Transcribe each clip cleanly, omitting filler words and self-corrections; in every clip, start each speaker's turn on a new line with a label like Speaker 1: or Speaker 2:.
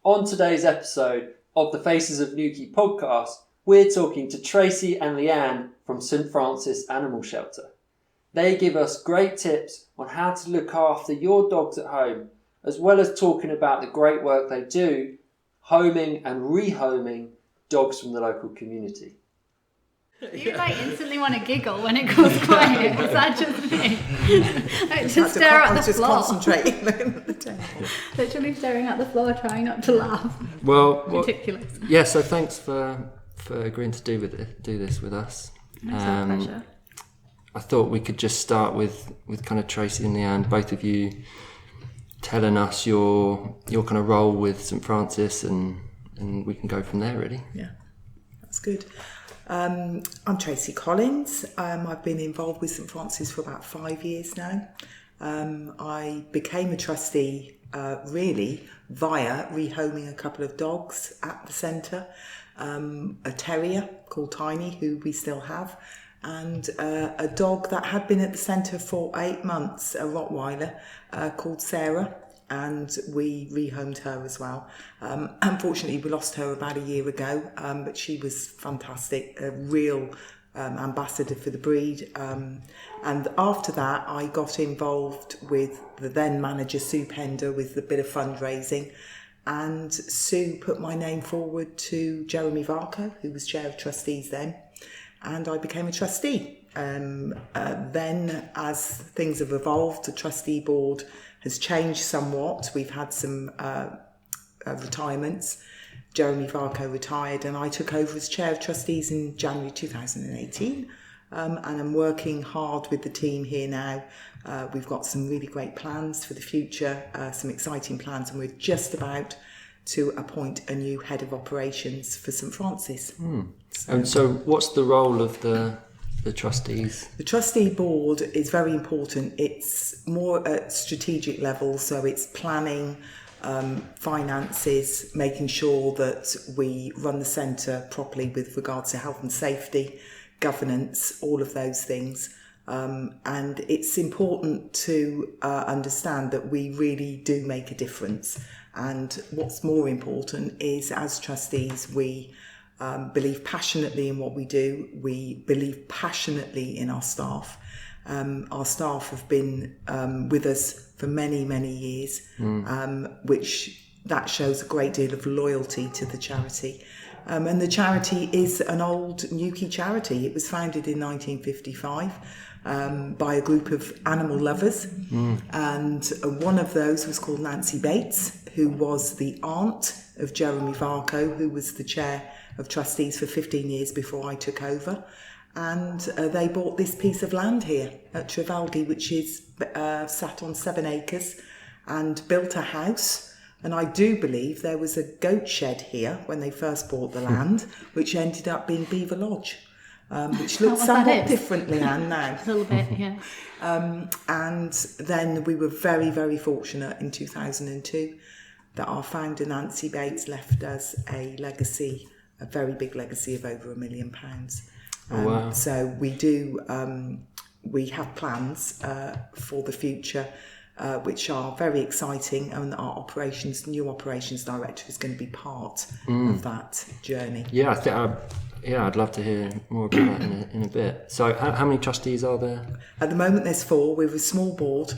Speaker 1: On today's episode of the Faces of Newquay podcast, we're talking to Tracy and Leanne from St Francis Animal Shelter. They give us great tips on how to look after your dogs at home, as well as talking about the great work they do homing and rehoming dogs from the local community.
Speaker 2: You instantly want to giggle when it goes quiet. Is that just me? Just stare at the floor.
Speaker 3: Concentrating, looking at the table.
Speaker 2: Literally staring at the floor, trying not to laugh.
Speaker 1: Well,
Speaker 2: ridiculous.
Speaker 1: Yeah. So thanks for agreeing to do this with us.
Speaker 2: It's our pleasure.
Speaker 1: I thought we could just start with kind of Tracy and Leanne, both of you telling us your kind of role with St Francis, and we can go from there. Really.
Speaker 3: Yeah, that's good. I'm Tracy Collins. I've been involved with St Francis for about 5 years now. I became a trustee really via rehoming a couple of dogs at the centre, a terrier called Tiny, who we still have, and a dog that had been at the centre for 8 months, a Rottweiler called Sarah. And we rehomed her as well. Unfortunately, we lost her about a year ago, but she was fantastic, a real ambassador for the breed. And after that, I got involved with the then manager, Sue Pender, with a bit of fundraising. And Sue put my name forward to Jeremy Varco, who was chair of trustees then. And I became a trustee. Then, as things have evolved, the trustee board has changed somewhat. We've had some retirements. Jeremy Varco retired and I took over as chair of trustees in January 2018. And I'm working hard with the team here now. We've got some really great plans for the future, some exciting plans, and we're just about to appoint a new head of operations for St Francis.
Speaker 1: And so what's the role of the trustees?
Speaker 3: The trustee board is very important. It's more at strategic level, so it's planning, finances, making sure that we run the centre properly with regards to health and safety, governance, all of those things. And it's important to understand that we really do make a difference. And what's more important is, as trustees, we believe passionately in what we do. We believe passionately in our staff. Our staff have been with us for many, many years, which that shows a great deal of loyalty to the charity. And the charity is an old Newquay charity. It was founded in 1955 by a group of animal lovers. And one of those was called Nancy Bates, who was the aunt of Jeremy Varco, who was the chair of trustees for 15 years before I took over. And they bought this piece of land here at Trevaldy, which is sat on 7 acres, and built a house. And I do believe there was a goat shed here when they first bought the land, which ended up being Beaver Lodge, which looks somewhat differently now.
Speaker 2: A little bit, yeah.
Speaker 3: And then we were very, very fortunate in 2002 that our founder Nancy Bates left us a legacy, a very big legacy of over £1 million.
Speaker 1: Wow.
Speaker 3: So we do, we have plans for the future, which are very exciting, and our new operations director is going to be part of that journey.
Speaker 1: Yeah, I'd love to hear more about that in a bit. So how many trustees are there?
Speaker 3: At the moment there's 4. We're a small board.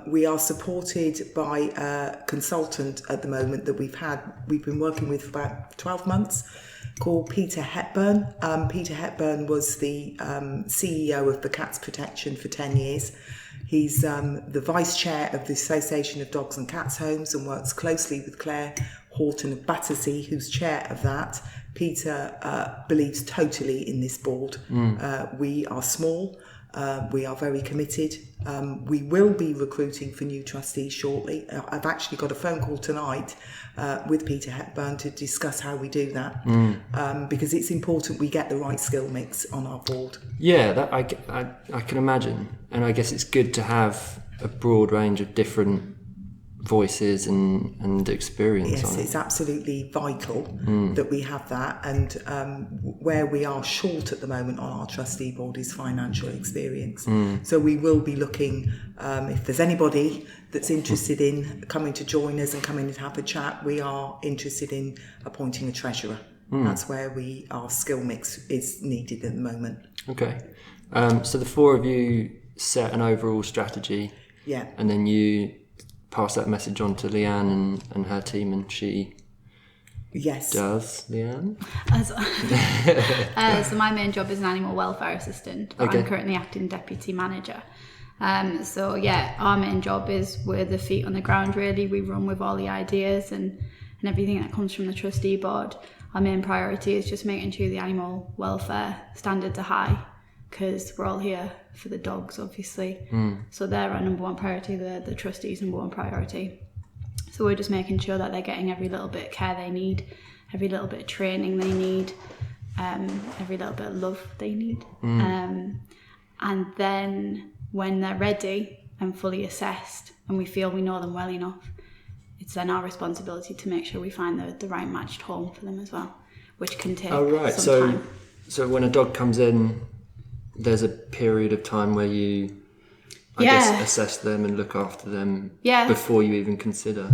Speaker 3: We are supported by a consultant at the moment that we've been working with for about 12 months, called Peter Hepburn. Peter Hepburn was the CEO of the Cats Protection for 10 years. He's the vice chair of the Association of Dogs and Cats Homes and works closely with Claire Horton of Battersea, who's chair of that. Peter believes totally in this board. We are small. We are very committed. We will be recruiting for new trustees shortly. I've actually got a phone call tonight with Peter Hepburn to discuss how we do that, because it's important we get the right skill mix on our board.
Speaker 1: Yeah, that I can imagine, and I guess it's good to have a broad range of different voices and experience
Speaker 3: Yes,
Speaker 1: on it.
Speaker 3: it's absolutely vital that we have that, and where we are short at the moment on our trustee board is financial experience. So we will be looking, if there's anybody that's interested in coming to join us and coming to have a chat, we are interested in appointing a treasurer. That's where our skill mix is needed at the moment.
Speaker 1: Okay. So the four of you set an overall strategy.
Speaker 3: Yeah.
Speaker 1: And then you pass that message on to Leanne and her team, and she does, Leanne?
Speaker 2: So my main job is an animal welfare assistant, but I'm currently acting deputy manager. Our main job is we're the feet on the ground, really. We run with all the ideas and everything that comes from the trustee board. Our main priority is just making sure the animal welfare standards are high, because we're all here for the dogs, obviously. So they're our number one priority, the trustees' number one priority. So we're just making sure that they're getting every little bit of care they need, every little bit of training they need, every little bit of love they need. And then when they're ready and fully assessed and we feel we know them well enough, it's then our responsibility to make sure we find the right matched home for them as well, which can take some time. So
Speaker 1: when a dog comes in, there's a period of time where you, I guess, assess them and look after them before you even consider.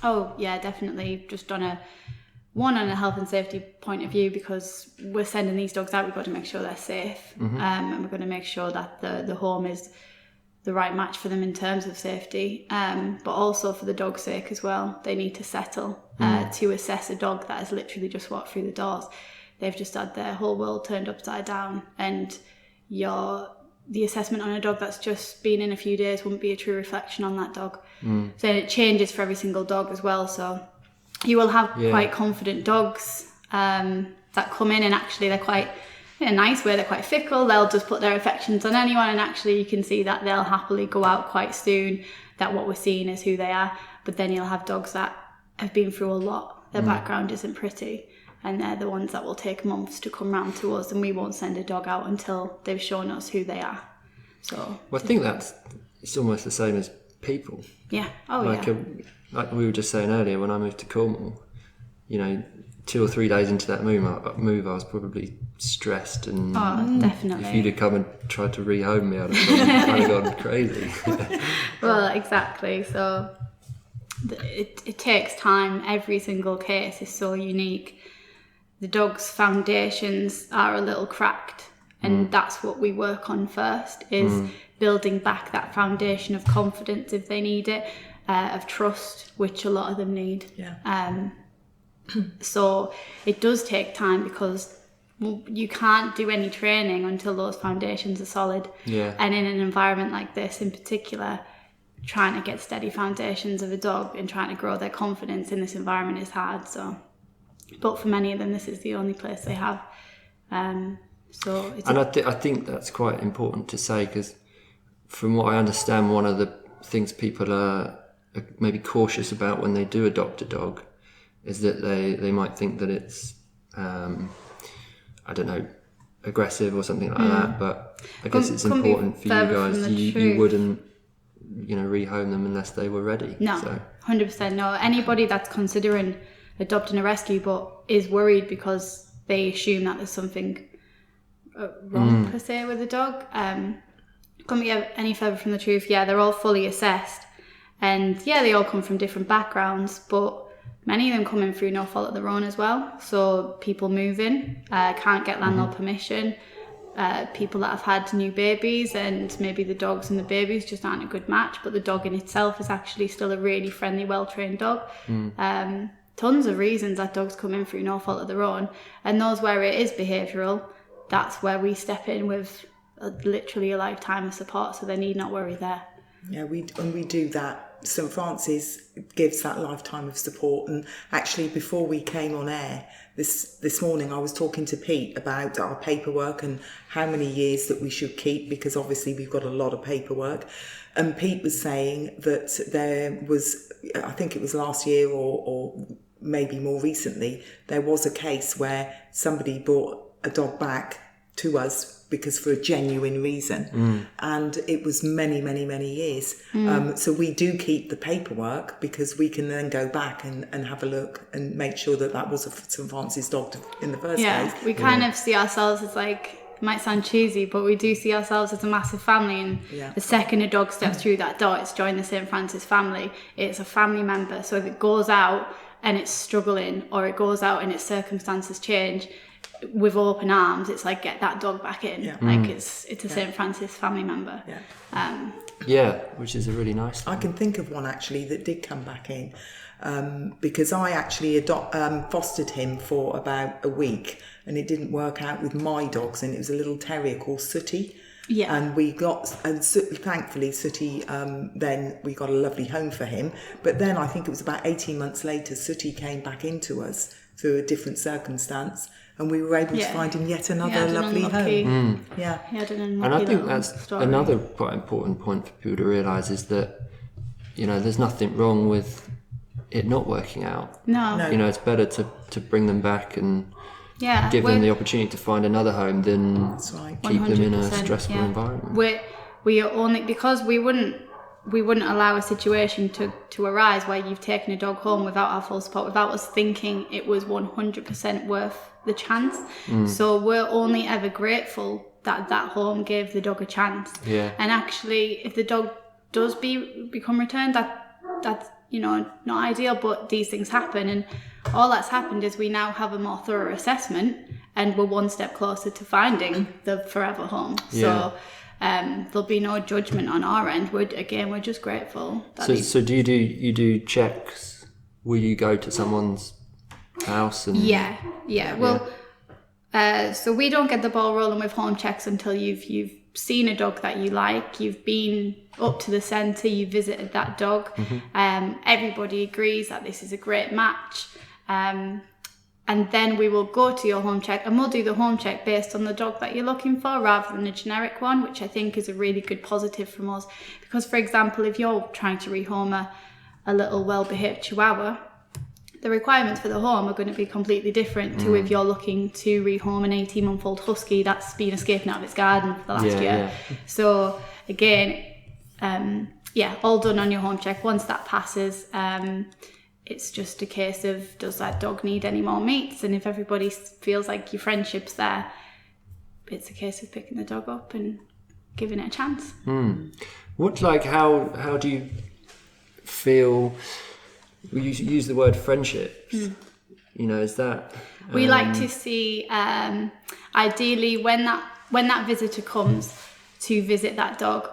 Speaker 1: Oh,
Speaker 2: yeah, definitely. Just on a health and safety point of view, because we're sending these dogs out, we've got to make sure they're safe. And we're going to make sure that the home is the right match for them in terms of safety, but also for the dog's sake as well. They need to settle to assess a dog that has literally just walked through the doors. They've just had their whole world turned upside down, and the assessment on a dog that's just been in a few days wouldn't be a true reflection on that dog. So it changes for every single dog as well. So you will have quite confident dogs that come in, and actually they're quite, in a nice way, they're quite fickle. They'll just put their affections on anyone, and actually you can see that they'll happily go out quite soon, that what we're seeing is who they are. But then you'll have dogs that have been through a lot. Their background isn't pretty, and they're the ones that will take months to come round to us, and we won't send a dog out until they've shown us who they are. So
Speaker 1: I think it's almost the same as people.
Speaker 2: Yeah.
Speaker 1: Like we were just saying earlier, when I moved to Cornwall, 2 or 3 days into that move, I was probably stressed, and
Speaker 2: definitely.
Speaker 1: If you'd have come and tried to rehome me, I'd have gone crazy.
Speaker 2: Well, exactly. So it takes time. Every single case is so unique. The dog's foundations are a little cracked, and that's what we work on first, is building back that foundation of confidence if they need it, of trust, which a lot of them need. So it does take time, because you can't do any training until those foundations are solid. And in an environment like this in particular, trying to get steady foundations of a dog and trying to grow their confidence in this environment is hard. But for many of them, this is the only place they have. I
Speaker 1: think that's quite important to say, because from what I understand, one of the things people are maybe cautious about when they do adopt a dog is that they might think that it's aggressive or something like that. But I guess it's important for you guys. You wouldn't rehome them unless they were ready.
Speaker 2: No, 100% no. Anybody that's considering adopting a rescue but is worried because they assume that there's something wrong per se with the dog, couldn't be any further from the truth. They're all fully assessed, and they all come from different backgrounds, but many of them come in through no fault of their own as well. So people move in, can't get landlord permission, people that have had new babies, and maybe the dogs and the babies just aren't a good match, but the dog in itself is actually still a really friendly, well-trained dog. Tons of reasons that dogs come in through no fault of their own, and those where it is behavioural, that's where we step in with literally a lifetime of support, so they need not worry there.
Speaker 3: We do that. St Francis gives that lifetime of support, and actually before we came on air this morning, I was talking to Pete about our paperwork and how many years that we should keep, because obviously we've got a lot of paperwork. And Pete was saying that there was, I think it was last year or maybe more recently, there was a case where somebody brought a dog back to us because for a genuine reason. And it was many, many, many years. So we do keep the paperwork because we can then go back and have a look and make sure that was a St Francis dog in the first place.
Speaker 2: We kind of see ourselves as like, it might sound cheesy, but we do see ourselves as a massive family, and the second a dog steps through that door, it's joined the St Francis family. It's a family member. So if it goes out and it's struggling, or it goes out and its circumstances change, with open arms, it's like, get that dog back in. Like it's a St Francis family member.
Speaker 1: Which is a really nice thing.
Speaker 3: I can think of one actually that did come back in, because I actually fostered him for about a week, and it didn't work out with my dogs, and it was a little terrier called Sooty. And thankfully Sooty, then we got a lovely home for him. But then I think it was about 18 months later, Sooty came back into us through a different circumstance, and we were able to find him yet another lovely home.
Speaker 1: And I think that's another quite important point for people to realise, is that, you know, there's nothing wrong with it not working out.
Speaker 2: No.
Speaker 1: You know, it's better to bring them back and give them the opportunity to find another home than keep them in a stressful environment.
Speaker 2: We are only, because we wouldn't allow a situation to arise where you've taken a dog home without our full support, without us thinking it was 100% worth the chance. So we're only ever grateful that home gave the dog a chance. And actually, if the dog does become returned, that's, you know, not ideal, but these things happen, and all that's happened is we now have a more thorough assessment, and we're one step closer to finding the forever home. So there'll be no judgment on our end. We're just grateful.
Speaker 1: So do you do checks? Will you go to someone's house and
Speaker 2: so we don't get the ball rolling with home checks until you've seen a dog that you like, you've been up to the centre, you visited that dog, everybody agrees that this is a great match, and then we will go to your home check, and we'll do the home check based on the dog that you're looking for rather than a generic one, which I think is a really good positive from us. Because, for example, if you're trying to rehome a little well-behaved Chihuahua, the requirements for the home are going to be completely different to if you're looking to rehome an 18-month-old husky that's been escaping out of its garden for the last year. So again, all done on your home check. Once that passes, it's just a case of, does that dog need any more meets? And if everybody feels like your friendship's there, it's a case of picking the dog up and giving it a chance.
Speaker 1: How do you feel? You use the word friendships. You know, is that
Speaker 2: we like to see, ideally when that visitor comes to visit that dog,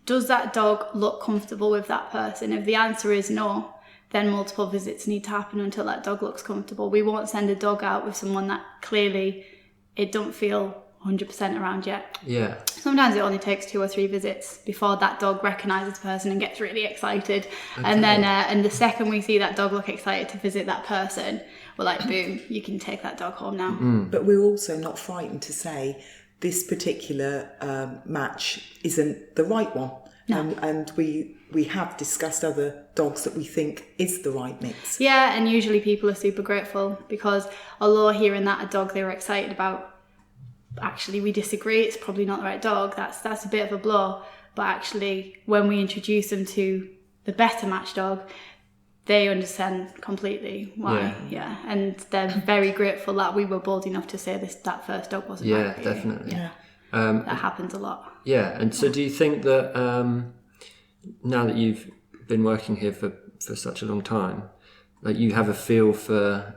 Speaker 2: does that dog look comfortable with that person? If the answer is no, then multiple visits need to happen until that dog looks comfortable. We won't send a dog out with someone that clearly it don't feel 100% around yet. Sometimes it only takes 2 or 3 visits before that dog recognises the person and gets really excited. And then and the second we see that dog look excited to visit that person, we're like, boom, you can take that dog home now.
Speaker 3: But we're also not frightened to say this particular match isn't the right one. And we have discussed other dogs that we think is the right mix.
Speaker 2: And usually people are super grateful, because although hearing that a dog they were excited about, actually we disagree, it's probably not the right dog, that's a bit of a blow. But actually when we introduce them to the better match dog, they understand completely why. And they're very grateful that we were bold enough to say that first dog wasn't right for you.
Speaker 1: Definitely.
Speaker 2: That happens a lot.
Speaker 1: And so do you think that now that you've been working here for such a long time, like, you have a feel for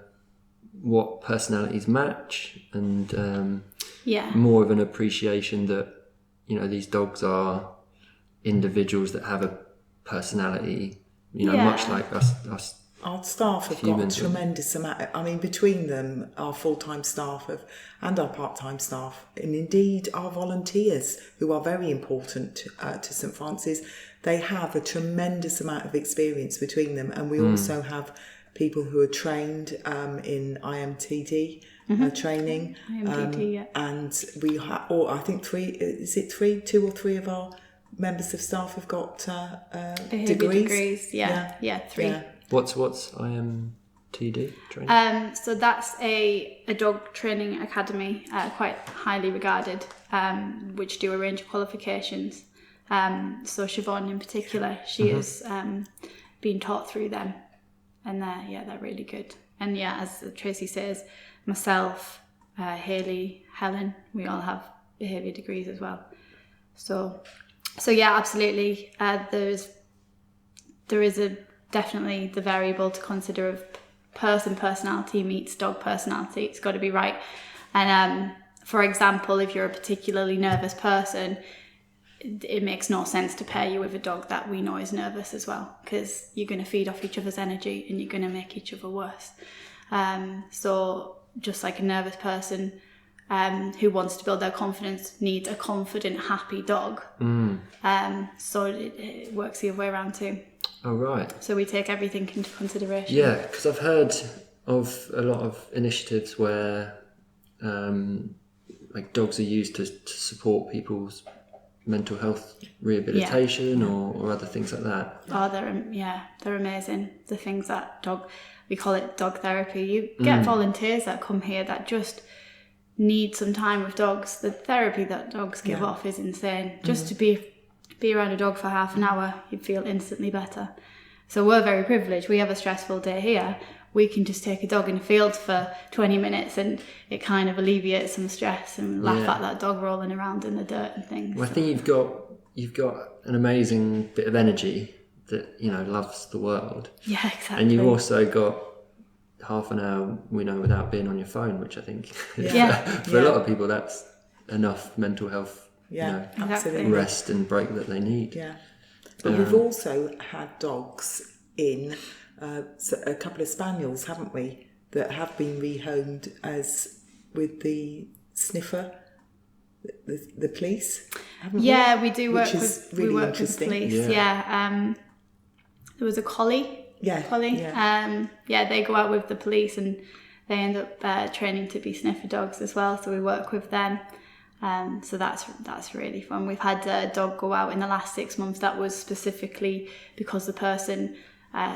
Speaker 1: what personalities match, and more of an appreciation that, you know, these dogs are individuals that have a personality, you know, much like us
Speaker 3: Our staff have got a tremendous amount. I mean, between them, our full-time staff and our part-time staff, and indeed our volunteers, who are very important to St Francis, they have a tremendous amount of experience between them. And we also have people who are trained in IMTD training.
Speaker 2: IMTD,
Speaker 3: and we have, I think 2 or 3 of our members of staff have got degrees.
Speaker 2: 3.
Speaker 1: What's IMTD training?
Speaker 2: So that's a dog training academy, quite highly regarded. which do a range of qualifications. So Siobhan in particular, she has been taught through them, and they're really good. And as Tracy says, myself, Hayley, Helen, we all have behaviour degrees as well. So absolutely. There is definitely the variable to consider of person personality meets dog personality. It's got to be right. And for example, if you're a particularly nervous person, it makes no sense to pair you with a dog that we know is nervous as well, because you're going to feed off each other's energy and you're going to make each other worse. So just like a nervous person who wants to build their confidence needs a confident, happy dog. So it works the other way around too.
Speaker 1: Oh, right.
Speaker 2: So we take everything into consideration.
Speaker 1: Yeah, because I've heard of a lot of initiatives where like dogs are used to support people's mental health rehabilitation or other things like that.
Speaker 2: Oh, they're amazing. The things that we call it dog therapy. You get volunteers that come here that just need some time with dogs. The therapy that dogs give off is insane. Just to be around a dog for half an hour, you feel instantly better. So we're very privileged. We have a stressful day here. We can just take a dog in the field for 20 minutes and it kind of alleviates some stress and laugh at that dog rolling around in the dirt and things.
Speaker 1: Well, I think you've got an amazing bit of energy that, loves the world.
Speaker 2: Yeah, exactly.
Speaker 1: And you've also got half an hour, without being on your phone, which I think for a lot of people that's enough mental health
Speaker 3: absolutely.
Speaker 1: rest and break that they need.
Speaker 3: Yeah. But we've also had dogs in, a couple of spaniels, haven't we, that have been rehomed as with the sniffer, the police, haven't we?
Speaker 2: We do work
Speaker 3: with
Speaker 2: the police. Yeah. There was a collie.
Speaker 3: Yeah.
Speaker 2: Collie. Yeah. They go out with the police and they end up training to be sniffer dogs as well. So we work with them. So that's really fun. We've had a dog go out in the last 6 months that was specifically because the person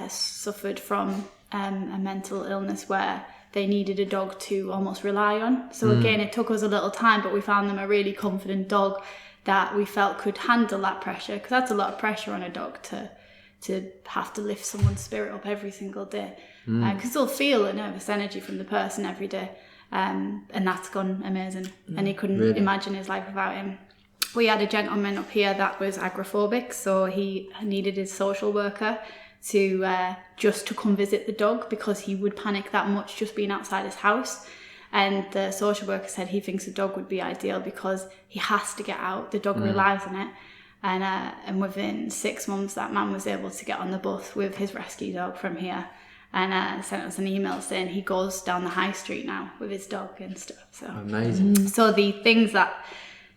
Speaker 2: suffered from a mental illness where they needed a dog to almost rely on. So again, it took us a little time, but we found them a really confident dog that we felt could handle that pressure, because that's a lot of pressure on a dog to have to lift someone's spirit up every single day, because they'll feel a nervous energy from the person every day. And that's gone amazing. And he couldn't imagine his life without him. We had a gentleman up here that was agoraphobic, so he needed his social worker to just to come visit the dog because he would panic that much just being outside his house. And the social worker said he thinks a dog would be ideal because he has to get out. The dog relies on it. And within 6 months, that man was able to get on the bus with his rescue dog from here. And sent us an email saying he goes down the high street now with his dog and stuff. So
Speaker 1: amazing.
Speaker 2: So the things that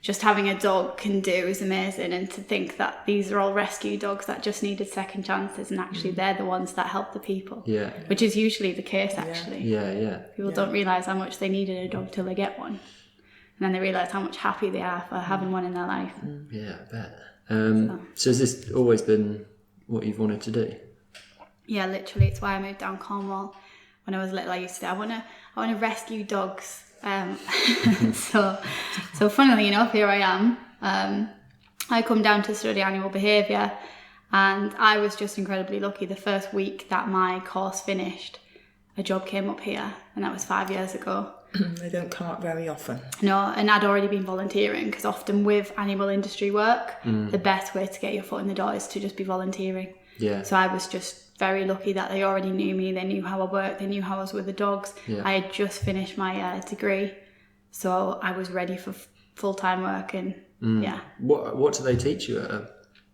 Speaker 2: just having a dog can do is amazing. And to think that these are all rescue dogs that just needed second chances, and actually they're the ones that help the people. Yeah. Which is usually the case, actually.
Speaker 1: Yeah.
Speaker 2: People don't realise how much they needed a dog till they get one. And then they realise how much happy they are for having one in their life.
Speaker 1: Yeah, I bet. So has this always been what you've wanted to do?
Speaker 2: Yeah, literally, it's why I moved down Cornwall. When I was little, I used to say, I want to rescue dogs. So funnily enough, here I am. I come down to study animal behaviour, and I was just incredibly lucky. The first week that my course finished, a job came up here, and that was 5 years ago.
Speaker 3: They don't come up very often.
Speaker 2: No, and I'd already been volunteering, because often with animal industry work, the best way to get your foot in the door is to just be volunteering. Yeah. So I was just very lucky that they already knew me. They knew how I worked. They knew how I was with the dogs. Yeah. I had just finished my degree, so I was ready for full-time work. And
Speaker 1: what do they teach you?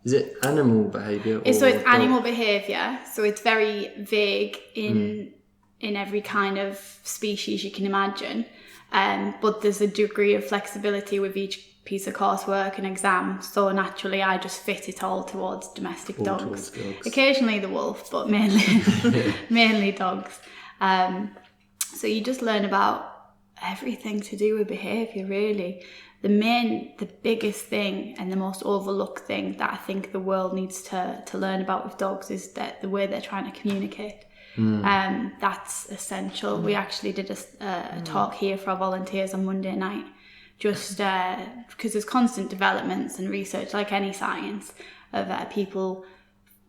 Speaker 1: Is it animal behaviour?
Speaker 2: So it's animal behaviour. So it's very vague in every kind of species you can imagine. But there's a degree of flexibility with each piece of coursework and exam, so naturally I just fit it all towards domestic dogs. Occasionally the wolf, but mainly dogs. So you just learn about everything to do with behaviour, really. The biggest thing and the most overlooked thing that I think the world needs to learn about with dogs is that the way they're trying to communicate. That's essential. We actually did a talk here for our volunteers on Monday night, just because there's constant developments and research, like any science, of people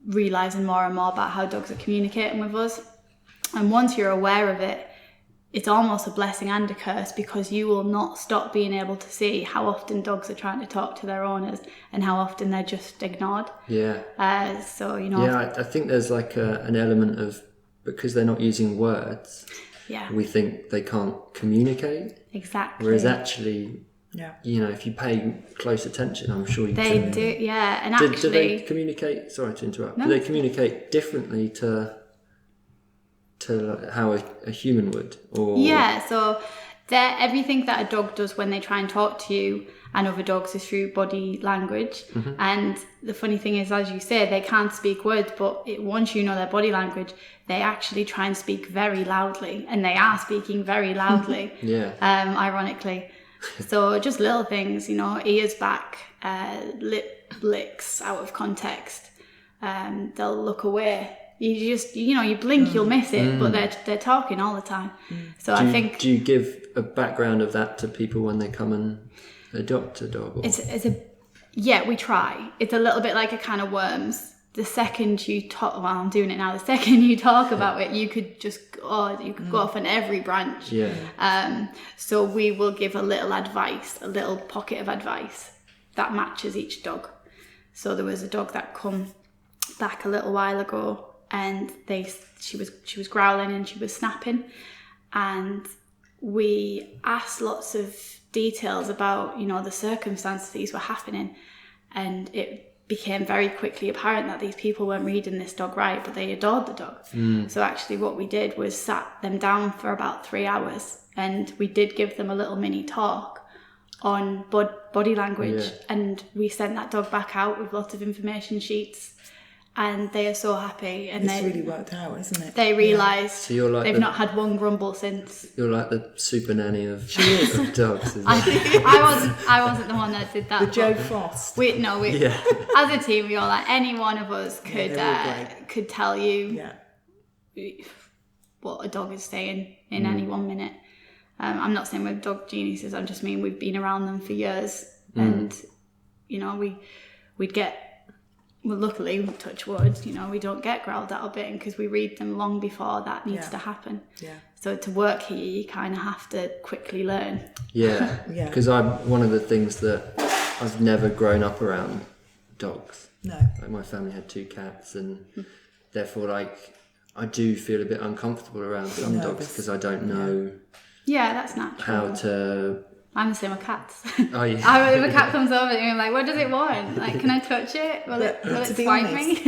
Speaker 2: realising more and more about how dogs are communicating with us. And once you're aware of it, it's almost a blessing and a curse, because you will not stop being able to see how often dogs are trying to talk to their owners and how often they're just ignored.
Speaker 1: Yeah.
Speaker 2: So, you know.
Speaker 1: Yeah, I think there's like an element of, because they're not using words, we think they can't communicate.
Speaker 2: Exactly.
Speaker 1: Whereas actually, you know, if you pay close attention, I'm sure you can.
Speaker 2: They do, yeah. And
Speaker 1: do
Speaker 2: actually...
Speaker 1: they communicate, sorry to interrupt, do they communicate differently to how a human would? Or
Speaker 2: so everything that a dog does when they try and talk to you and other dogs is through body language. And the funny thing is, as you say, they can't speak words, but once you know their body language, they actually try and speak very loudly, and they are speaking very loudly. Ironically. So just little things, you know, ears back, lip licks out of context, they'll look away. You just, you know, you blink, you'll miss it, but they're talking all the time. So I think... Do
Speaker 1: you give a background of that to people when they come and adopt a dog? Or?
Speaker 2: We try. It's a little bit like a can of worms. The second you talk, well, I'm doing it now, the second you talk about it, you could just, go off on every branch. So we will give a little advice, a little pocket of advice that matches each dog. So there was a dog that come back a little while ago, and she was growling and she was snapping, and we asked lots of details about, you know, the circumstances these were happening, and it became very quickly apparent that these people weren't reading this dog right, but they adored the dog. So actually what we did was sat them down for about 3 hours, and we did give them a little mini talk on body language, and we sent that dog back out with lots of information sheets, and they are so happy. And
Speaker 3: it's really worked out, isn't it?
Speaker 2: They realised
Speaker 1: so
Speaker 2: they've not had one grumble since.
Speaker 1: You're like the super nanny of dogs.
Speaker 2: I wasn't the one that did that.
Speaker 3: The Joe Frost.
Speaker 2: As a team, we all, like, any one of us could tell you what a dog is saying in any 1 minute. I'm not saying we're dog geniuses. I just mean we've been around them for years, and you know, we'd get. Well, luckily, touch wood, you know, we don't get growled at or bitten, because we read them long before that needs to happen. So to work here, you kind of have to quickly learn.
Speaker 1: Because I'm one of the things that I've never grown up around dogs.
Speaker 3: No.
Speaker 1: Like, my family had 2 cats, and therefore, like, I do feel a bit uncomfortable around some dogs, because I don't know.
Speaker 2: Yeah, that's natural.
Speaker 1: How to.
Speaker 2: I'm the same with cats.
Speaker 1: Oh, yeah.
Speaker 2: If a cat comes over and I'm like, what does it want? Like, can I touch it? Will it swipe me?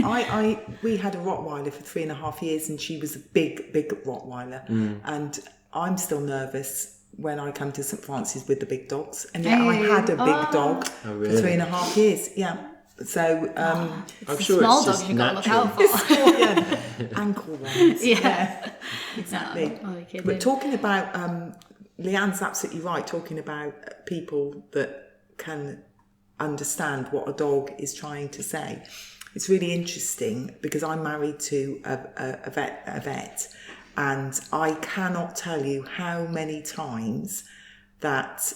Speaker 3: We had a Rottweiler for 3.5 years, and she was a big Rottweiler. And I'm still nervous when I come to St Francis with the big dogs. And yet I had a big dog for 3.5 years. Yeah. So
Speaker 1: I'm sure
Speaker 2: small
Speaker 1: it's
Speaker 2: dogs
Speaker 1: just
Speaker 2: you've got to
Speaker 1: natural.
Speaker 2: look out for.
Speaker 3: Ankle ones.
Speaker 2: Exactly.
Speaker 3: No, but talking about... Leanne's absolutely right, talking about people that can understand what a dog is trying to say. It's really interesting, because I'm married to a vet, and I cannot tell you how many times that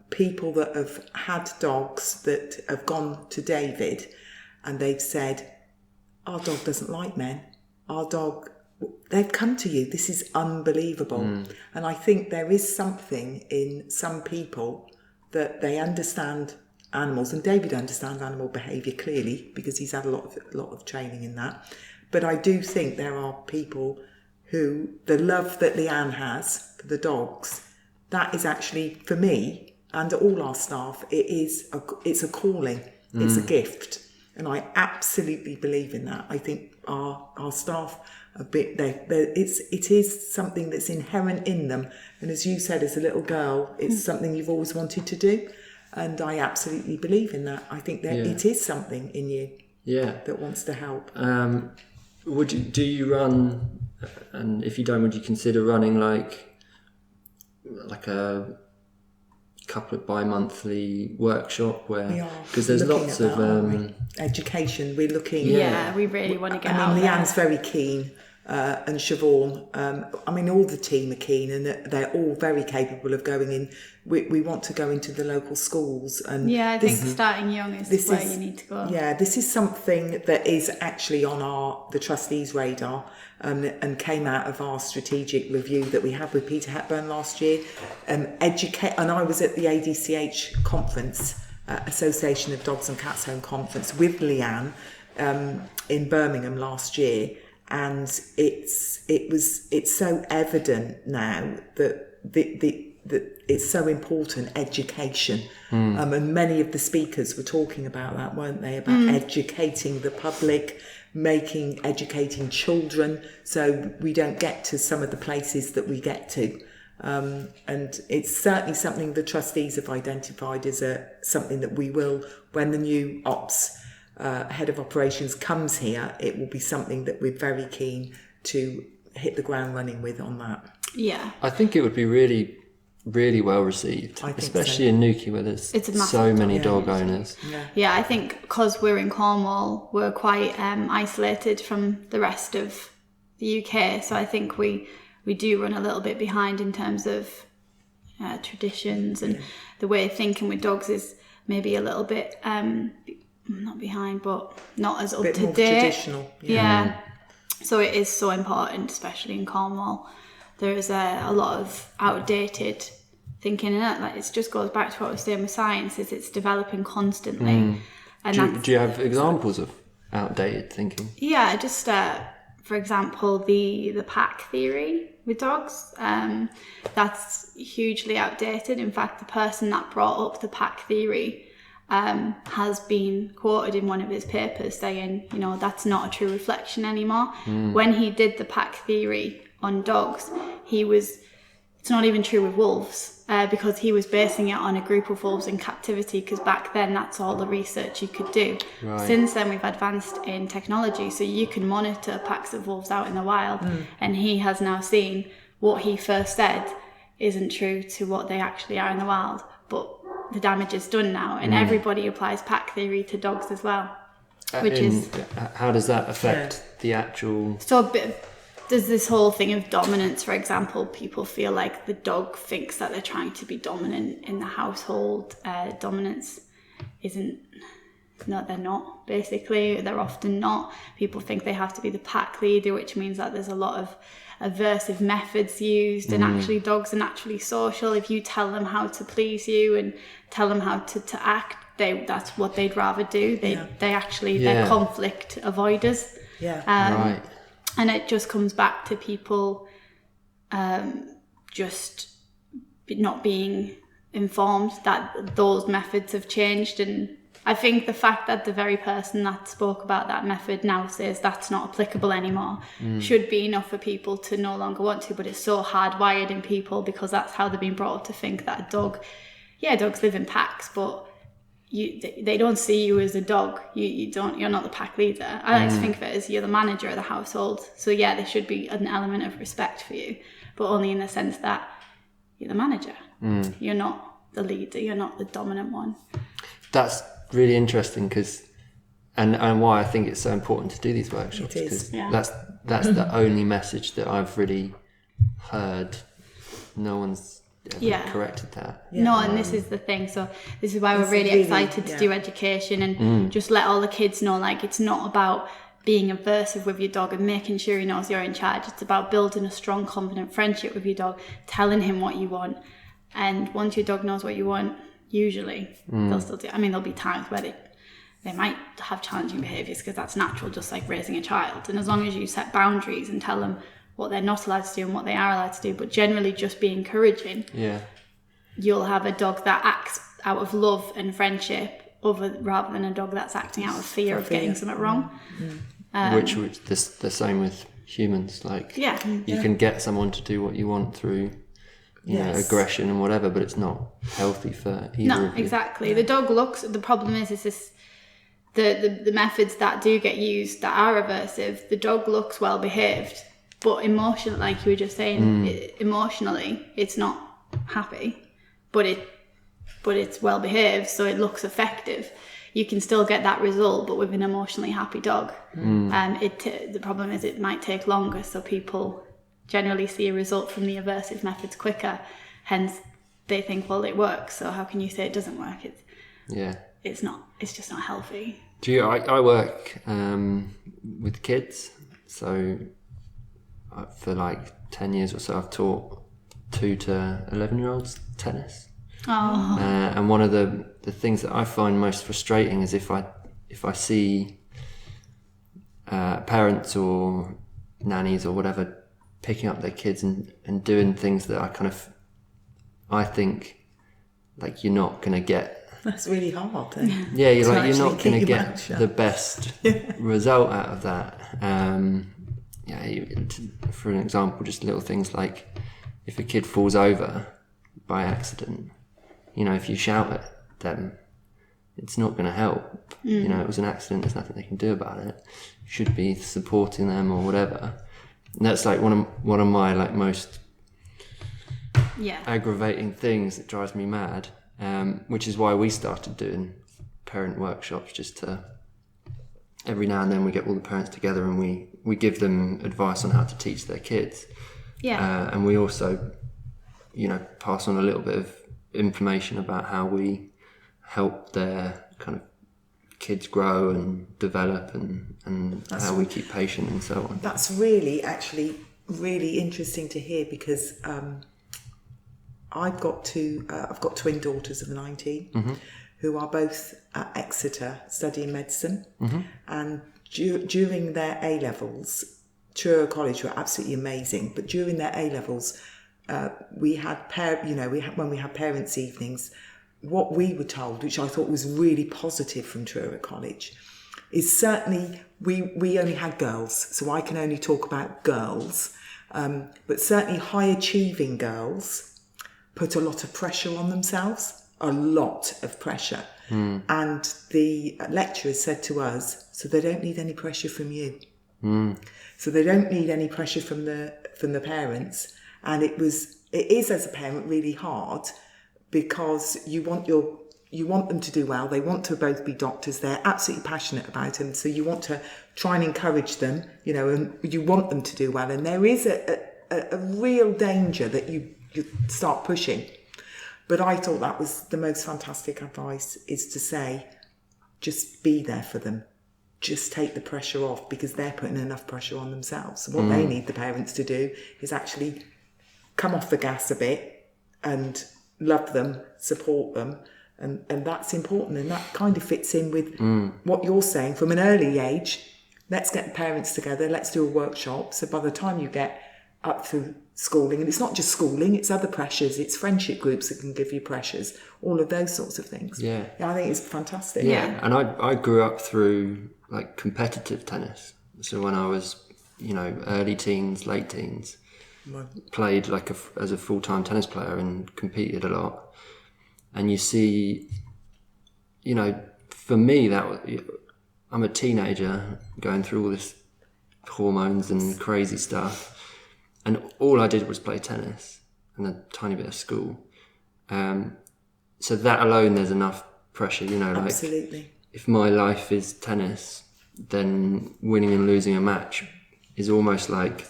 Speaker 3: people that have had dogs that have gone to David, and they've said, our dog doesn't like men, our dog... They've come to you. This is unbelievable. And I think there is something in some people that they understand animals, and David understands animal behaviour clearly, because he's had a lot of training in that. But I do think there are people who, the love that Leanne has for the dogs, that is actually, for me and all our staff, it's a calling, it's a gift. And I absolutely believe in that. I think our staff a bit it is something that's inherent in them, and as you said, as a little girl, it's something you've always wanted to do, and I absolutely believe in that. I think that it is something in you that wants to help.
Speaker 1: Do you run, and if you don't, would you consider running like a couple of bi-monthly workshop where, because there's lots of
Speaker 3: education, we're looking.
Speaker 2: We really want to get out
Speaker 3: Leanne's very keen. and Siobhan. I mean, all the team are keen, and they're all very capable of going in. We want to go into the local schools, and
Speaker 2: I think starting young is where you need to go.
Speaker 3: Yeah, this is something that is actually on the trustees' radar, and came out of our strategic review that we had with Peter Hepburn last year. And I was at the ADCH conference, Association of Dogs and Cats Home conference, with Leanne in Birmingham last year. And it's so evident now that that it's so important, education. And many of the speakers were talking about that, weren't they? About educating the public, educating children, so we don't get to some of the places that we get to. And it's certainly something the trustees have identified as something that we will, when the new head of operations comes here, it will be something that we're very keen to hit the ground running with on that.
Speaker 2: Yeah.
Speaker 1: I think it would be really, really well received, especially in Newquay, where there's so many dog owners.
Speaker 2: Yeah, I think because we're in Cornwall, we're quite isolated from the rest of the UK. So I think we do run a little bit behind in terms of traditions, and the way of thinking with dogs is maybe a little bit not behind, but not as up to
Speaker 3: more
Speaker 2: date.
Speaker 3: Traditional.
Speaker 2: Yeah. So it is so important, especially in Cornwall. There is a lot of outdated thinking in it. Like, it just goes back to what I was saying with science, is it's developing constantly. And
Speaker 1: do you have examples of outdated thinking?
Speaker 2: Yeah, just for example, the pack theory with dogs, that's hugely outdated. In fact, the person that brought up the pack theory has been quoted in one of his papers saying, that's not a true reflection anymore. When he did the pack theory on dogs, it's not even true with wolves, because he was basing it on a group of wolves in captivity, because back then that's all the research you could do.
Speaker 1: Right.
Speaker 2: Since then we've advanced in technology, so you can monitor packs of wolves out in the wild, and he has now seen what he first said isn't true to what they actually are in the wild, but the damage is done now, and everybody applies pack theory to dogs as well.
Speaker 1: How does that affect the actual...
Speaker 2: So there's this whole thing of dominance, for example. People feel like the dog thinks that they're trying to be dominant in the household. Dominance isn't... No, they're not, basically. They're often not. People think they have to be the pack leader, which means that there's a lot of aversive methods used, and actually dogs are naturally social. If you tell them how to please you and tell them how to act, that's what they'd rather do. They're conflict avoiders.
Speaker 1: Right.
Speaker 2: And it just comes back to people just not being informed that those methods have changed. And I think the fact that the very person that spoke about that method now says that's not applicable anymore should be enough for people to no longer want to. But it's so hardwired in people, because that's how they've been brought up to think that dogs live in packs, but they don't see you as a dog. You're not the pack leader. I like to think of it as you're the manager of the household. So yeah, there should be an element of respect for you, but only in the sense that you're the manager. You're not the leader. You're not the dominant one.
Speaker 1: That's really interesting, because and why I think it's so important to do these workshops, because that's the only message that I've really heard. No one's ever corrected that.
Speaker 2: No, and this is the thing. So this is why we're really excited to do education and just let all the kids know, like, it's not about being aversive with your dog and making sure he knows you're in charge. It's about building a strong, confident friendship with your dog, telling him what you want. And once your dog knows what you want, usually they'll still do. I mean, there'll be times where they might have challenging behaviours, because that's natural, just like raising a child. And as long as you set boundaries and tell them what they're not allowed to do and what they are allowed to do, but generally just be encouraging, you'll have a dog that acts out of love and friendship rather than a dog that's acting out of fear of getting something wrong.
Speaker 1: Which the same with humans. Like, you can get someone to do what you want through you know, aggression and whatever, but it's not healthy for either.
Speaker 2: No, exactly. The dog looks. The problem is this. The methods that do get used that are aversive, the dog looks well behaved, but emotionally, like you were just saying, emotionally it's not happy, but it's well behaved, so it looks effective. you can still get that result, but with an emotionally happy dog. The problem is it might take longer, so people generally see a result from the aversive methods quicker. Hence, they think, well, it works, so how can you say it doesn't work? It's not. It's just not healthy.
Speaker 1: I work with kids, so for like 10 years or so, I've taught 2 to 11-year-olds tennis. And one of the things that I find most frustrating is if I see parents or nannies or whatever picking up their kids and doing things that I think like you're not going to get.
Speaker 3: That's really hard.
Speaker 1: Yeah, you're not going to get the best result out of that. For an example, just little things like if a kid falls over by accident, if you shout at them, it's not going to help. It was an accident, there's nothing they can do about it. You should be supporting them or whatever. And that's like one of my like most aggravating things that drives me mad, which is why we started doing parent workshops, just to every now and then we get all the parents together and we give them advice on how to teach their kids. And we also, pass on a little bit of information about how we help their kind of kids grow and develop and how we keep patient and so on.
Speaker 3: That's really interesting to hear, because I've got twin daughters of 19 who are both at Exeter studying medicine, and during their A-levels, Truro College were absolutely amazing, but during their A-levels, we had when we had parents' evenings, what we were told, which I thought was really positive from Truro College, is certainly we only had girls, so I can only talk about girls, but certainly high achieving girls put a lot of pressure on themselves, a lot of pressure. And the lecturers said to us, so they don't need any pressure from you. So they don't need any pressure from the parents. And it is as a parent really hard, because you want them to do well. They want to both be doctors. They're absolutely passionate about them. So you want to try and encourage them, and you want them to do well. And there is a real danger that you start pushing. But I thought that was the most fantastic advice, is to say, just be there for them. Just take the pressure off, because they're putting enough pressure on themselves. So what they need the parents to do is actually come off the gas a bit and love them, support them. And that's important. And that kind of fits in with what you're saying from an early age. Let's get the parents together. Let's do a workshop. So by the time you get up through schooling, and it's not just schooling, it's other pressures, it's friendship groups that can give you pressures, all of those sorts of things. Yeah, I think it's fantastic.
Speaker 1: And I grew up through like competitive tennis. So when I was, early teens, late teens, played like as a full-time tennis player and competed a lot. And you see, for me, I'm a teenager going through all this hormones and crazy stuff. And all I did was play tennis and a tiny bit of school. So that alone, there's enough pressure,
Speaker 3: Absolutely.
Speaker 1: Like if my life is tennis, then winning and losing a match is almost like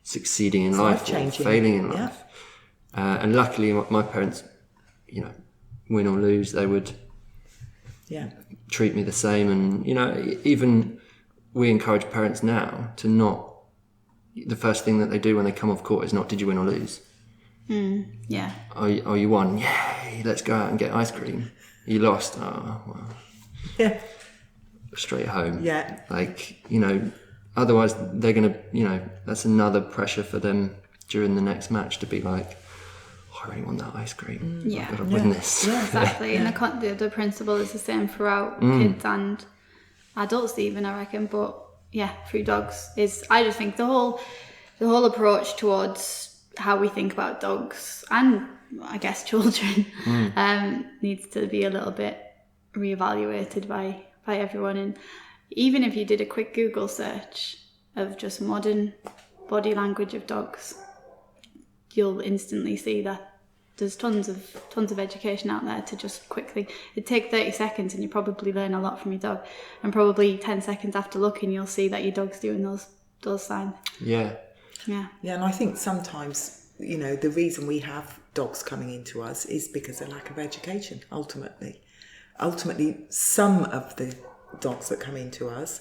Speaker 1: succeeding in life or failing in life. And luckily my parents, win or lose, they would treat me the same. And, even we encourage parents now to not, the first thing that they do when they come off court is not, did you win or lose? Oh, you won? Yay, let's go out and get ice cream. You lost? Oh, well.
Speaker 3: Yeah.
Speaker 1: Straight home.
Speaker 3: Yeah.
Speaker 1: Like, otherwise they're going to, that's another pressure for them during the next match to be like, oh, I really want that ice cream. I've got to win this.
Speaker 2: Yeah, exactly. And the principle is the same throughout kids and adults even, I reckon. But through dogs I just think the whole approach towards how we think about dogs and I guess children needs to be a little bit reevaluated by everyone. And even if you did a quick Google search of just modern body language of dogs, you'll instantly see that there's tons of education out there to just quickly. It take 30 seconds and you probably learn a lot from your dog, and probably 10 seconds after looking you'll see that your dog's doing those signs.
Speaker 1: Yeah.
Speaker 3: And I think sometimes, the reason we have dogs coming into us is because of lack of education. Ultimately, some of the dogs that come into us,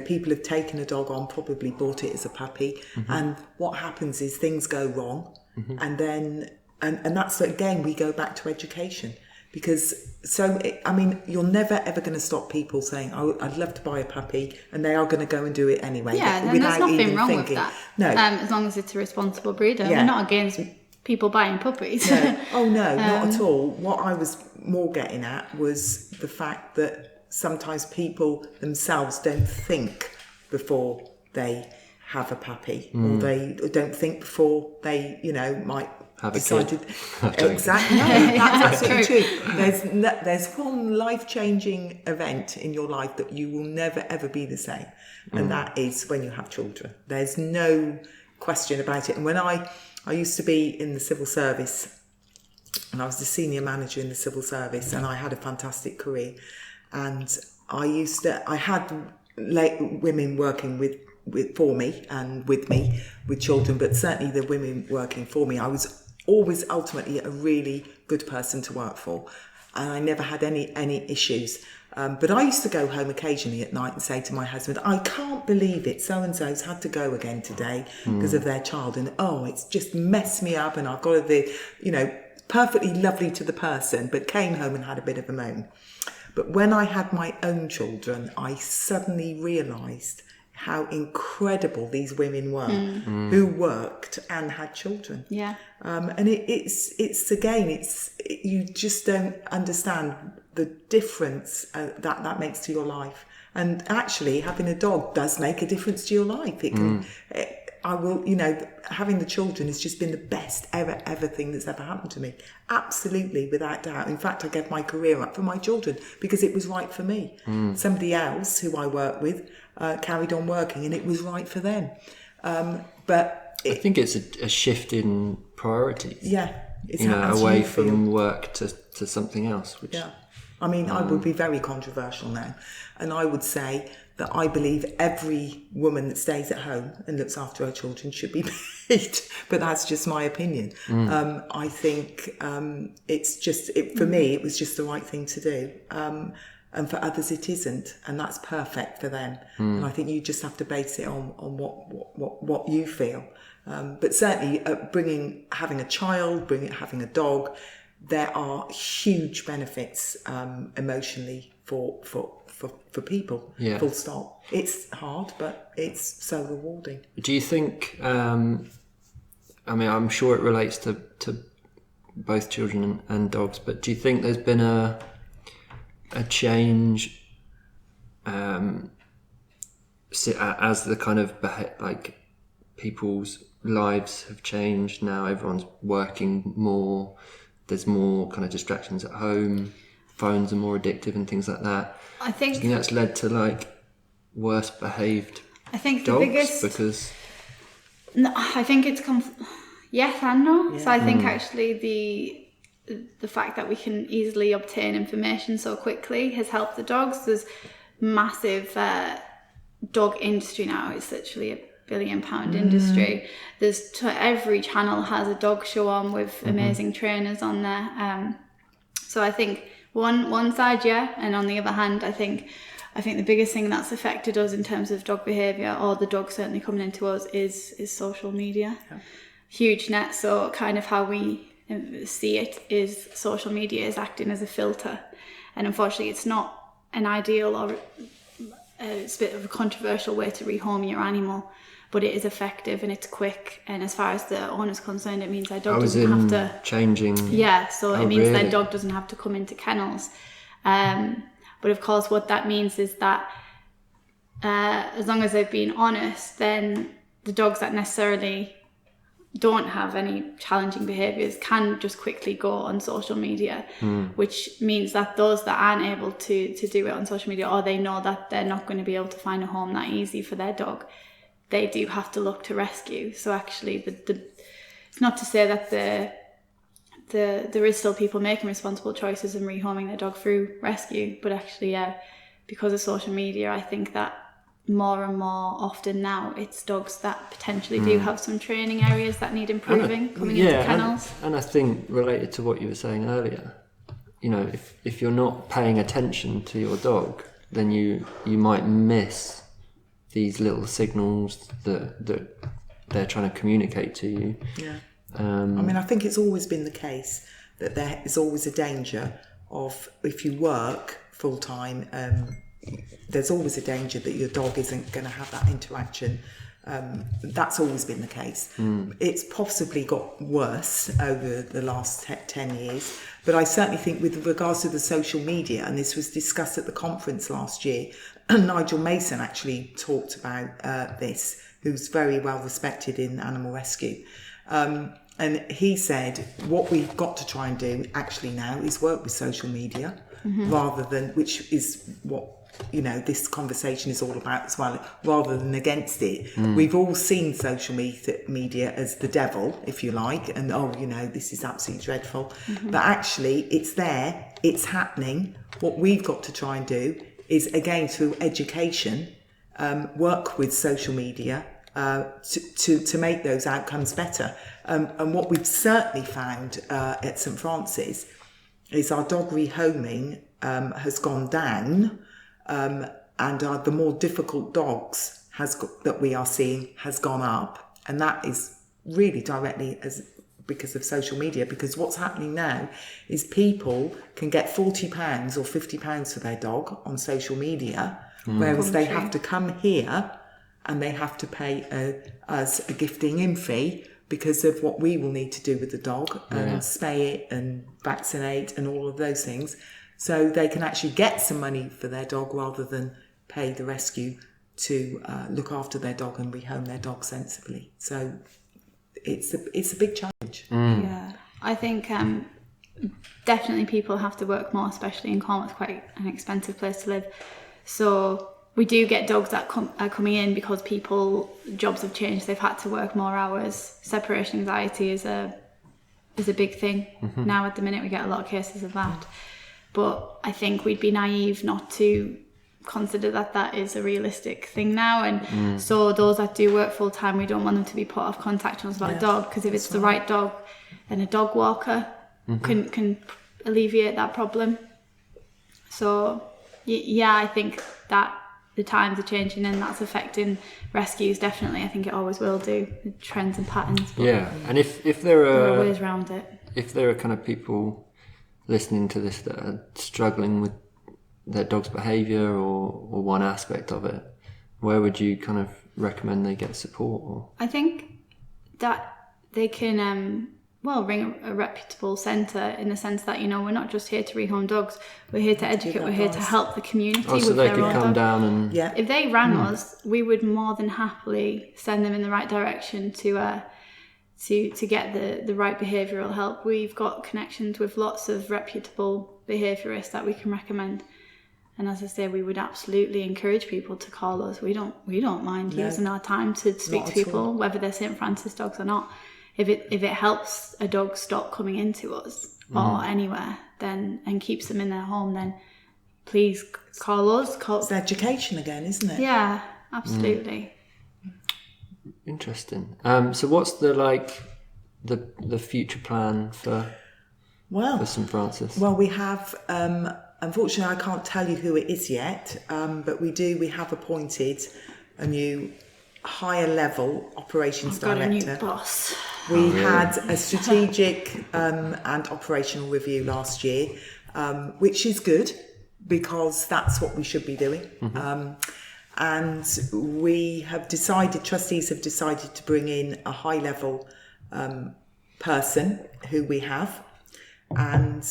Speaker 3: people have taken a dog on, probably bought it as a puppy, and what happens is things go wrong, and then and that's again we go back to education, because you're never ever going to stop people saying, "Oh, I'd love to buy a puppy," and they are going to go and do it anyway.
Speaker 2: Yeah, and
Speaker 3: without
Speaker 2: there's nothing
Speaker 3: even
Speaker 2: wrong
Speaker 3: thinking.
Speaker 2: with that.
Speaker 3: No,
Speaker 2: as long as it's a responsible breeder.
Speaker 3: Yeah.
Speaker 2: We're not against people buying puppies.
Speaker 3: No. Oh no, not at all. What I was more getting at was the fact that sometimes people themselves don't think before they have a puppy, or they don't think before they, might
Speaker 1: Have a
Speaker 3: decided.
Speaker 1: kid.
Speaker 3: Exactly, no, that's absolutely true. There's one life-changing event in your life that you will never ever be the same, and that is when you have children. There's no question about it. And when I used to be in the civil service, and I was the senior manager in the civil service, and I had a fantastic career. And I had women working for me and with me with children, but certainly the women working for me, I was always ultimately a really good person to work for, and I never had any issues. But I used to go home occasionally at night and say to my husband, "I can't believe it, so-and-so's had to go again today because of their child, and it's just messed me up, and I've got to be, perfectly lovely to the person, but came home and had a bit of a moan." But when I had my own children, I suddenly realised how incredible these women were who worked and had children.
Speaker 2: Yeah.
Speaker 3: And you just don't understand the difference that makes to your life. And actually, having a dog does make a difference to your life. It can. Having the children has just been the best ever thing that's ever happened to me. Absolutely, without doubt. In fact, I gave my career up for my children because it was right for me. Somebody else who I worked with carried on working, and it was right for them. But
Speaker 1: I think it's a shift in priorities.
Speaker 3: Yeah, it's
Speaker 1: away from work to something else. Which,
Speaker 3: yeah, I mean, I would be very controversial now, and I would say that I believe every woman that stays at home and looks after her children should be paid, but that's just my opinion. I think for me, it was just the right thing to do. And for others it isn't, and that's perfect for them. And I think you just have to base it on what you feel. But certainly having a child, having a dog, there are huge benefits emotionally for people.
Speaker 1: Yeah.
Speaker 3: Full stop. It's hard, but it's so rewarding.
Speaker 1: Do you think? I'm sure it relates to both children and dogs, but do you think there's been a change as the kind of people's lives have changed now? Everyone's working more. There's more kind of distractions at home. Phones are more addictive and things like that.
Speaker 2: I think
Speaker 1: that's led to worse behaved
Speaker 2: dogs,
Speaker 1: the biggest because.
Speaker 2: No, I think it's yes and no.
Speaker 3: Yeah.
Speaker 2: So I think actually the fact that we can easily obtain information so quickly has helped the dogs. There's massive dog industry now. It's literally a £1 billion industry. There's every channel has a dog show on with amazing trainers on there. So I think one side, yeah, and on the other hand, I think the biggest thing that's affected us in terms of dog behaviour, or the dog certainly coming into us, is social media. Yeah. Huge net. So kind of how we see it is social media is acting as a filter, and unfortunately it's not an ideal, or it's a bit of a controversial way to rehome your animal, but it is effective and it's quick, and as far as the owner's concerned, it means their dog doesn't have to
Speaker 1: changing.
Speaker 2: Yeah, so it means their dog doesn't have to come into kennels. But of course what that means is that as long as they've been honest, then the dogs that necessarily don't have any challenging behaviours can just quickly go on social media, which means that those that aren't able to do it on social media, or they know that they're not going to be able to find a home that easy for their dog, they do have to look to rescue. So actually it's not to say that there is still people making responsible choices and rehoming their dog through rescue, but actually, because of social media, I think that more and more often now it's dogs that potentially do have some training areas that need improving coming into kennels.
Speaker 1: And I think related to what you were saying earlier, you know, if you're not paying attention to your dog, then you might miss these little signals that they're trying to communicate to you.
Speaker 3: Yeah. I mean, I think it's always been the case that there is always a danger of, if you work full time, there's always a danger that your dog isn't going to have that interaction. That's always been the case. It's possibly got worse over the last 10 years, but I certainly think with regards to the social media, and this was discussed at the conference last year, Nigel Mason actually talked about this, who's very well respected in animal rescue. And he said, what we've got to try and do actually now is work with social media rather than, which is what, you know, this conversation is all about as well, rather than against it. We've all seen social media as the devil, if you like, and you know, this is absolutely dreadful. But actually, it's there, it's happening. What we've got to try and do is, again, through education, work with social media to make those outcomes better. And what we've certainly found at St Francis is our dog rehoming has gone down, and the more difficult dogs that we are seeing has gone up, and that is really directly because of social media. Because what's happening now is people can get £40 or £50 for their dog on social media, whereas they have to come here and they have to pay us a gifting in fee because of what we will need to do with the dog and spay it and vaccinate and all of those things. So they can actually get some money for their dog rather than pay the rescue to look after their dog and rehome their dog sensibly. So it's a big challenge.
Speaker 2: Yeah, I think definitely people have to work more, especially in Cornwall. It's quite an expensive place to live. So we do get dogs that are coming in because jobs have changed. They've had to work more hours. Separation anxiety is a big thing. Now at the minute we get a lot of cases of that. But I think we'd be naive not to consider that is a realistic thing now. And so those that do work full time, we don't want them to be put off contacting us about a dog, because if it's the right dog, then a dog walker can alleviate that problem. So yeah, I think that the times are changing and that's affecting rescues definitely. I think it always will do, the trends and patterns. But
Speaker 1: and if there are
Speaker 2: ways around it.
Speaker 1: If there are kind of people listening to this that are struggling with their dog's behaviour or one aspect of it, where would you kind of recommend they get support? Or?
Speaker 2: I think that they can ring a reputable centre, in the sense that, you know, we're not just here to rehome dogs, we're here to educate, we're here to help the community with
Speaker 1: so they
Speaker 2: their
Speaker 1: could
Speaker 2: own
Speaker 1: come
Speaker 2: dog.
Speaker 1: down and
Speaker 2: If they rang us, we would more than happily send them in the right direction to get the right behavioural help. We've got connections with lots of reputable behaviourists that we can recommend. And as I say, we would absolutely encourage people to call us. We don't mind using our time to speak to people, whether they're St Francis dogs or not. If it helps a dog stop coming into us or anywhere, then, and keeps them in their home, then please call us.
Speaker 3: It's education again, isn't it?
Speaker 2: Yeah, absolutely.
Speaker 1: Interesting. So what's the future plan for St Francis?
Speaker 3: Well, we have, unfortunately I can't tell you who it is yet, but we have appointed a new higher level operations director.
Speaker 2: Got a new boss.
Speaker 3: We had a strategic and operational review last year, which is good because that's what we should be doing. And trustees have decided to bring in a high level person who we have, and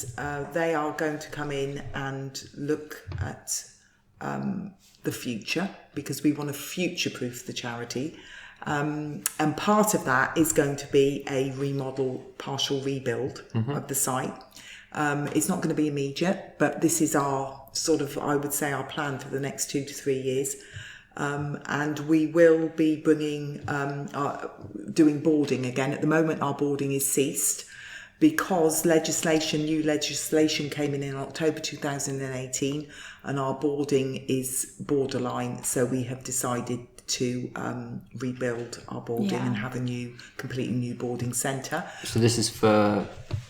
Speaker 3: they are going to come in and look at the future, because we want to future-proof the charity. And part of that is going to be a partial rebuild of the site. It's not going to be immediate, but this is our I would say, our plan for the next 2 to 3 years. And we will be doing boarding again. At the moment, our boarding is ceased because new legislation came in October 2018, and our boarding is borderline. So we have decided to rebuild our boarding and have a completely new boarding centre.
Speaker 1: So this is for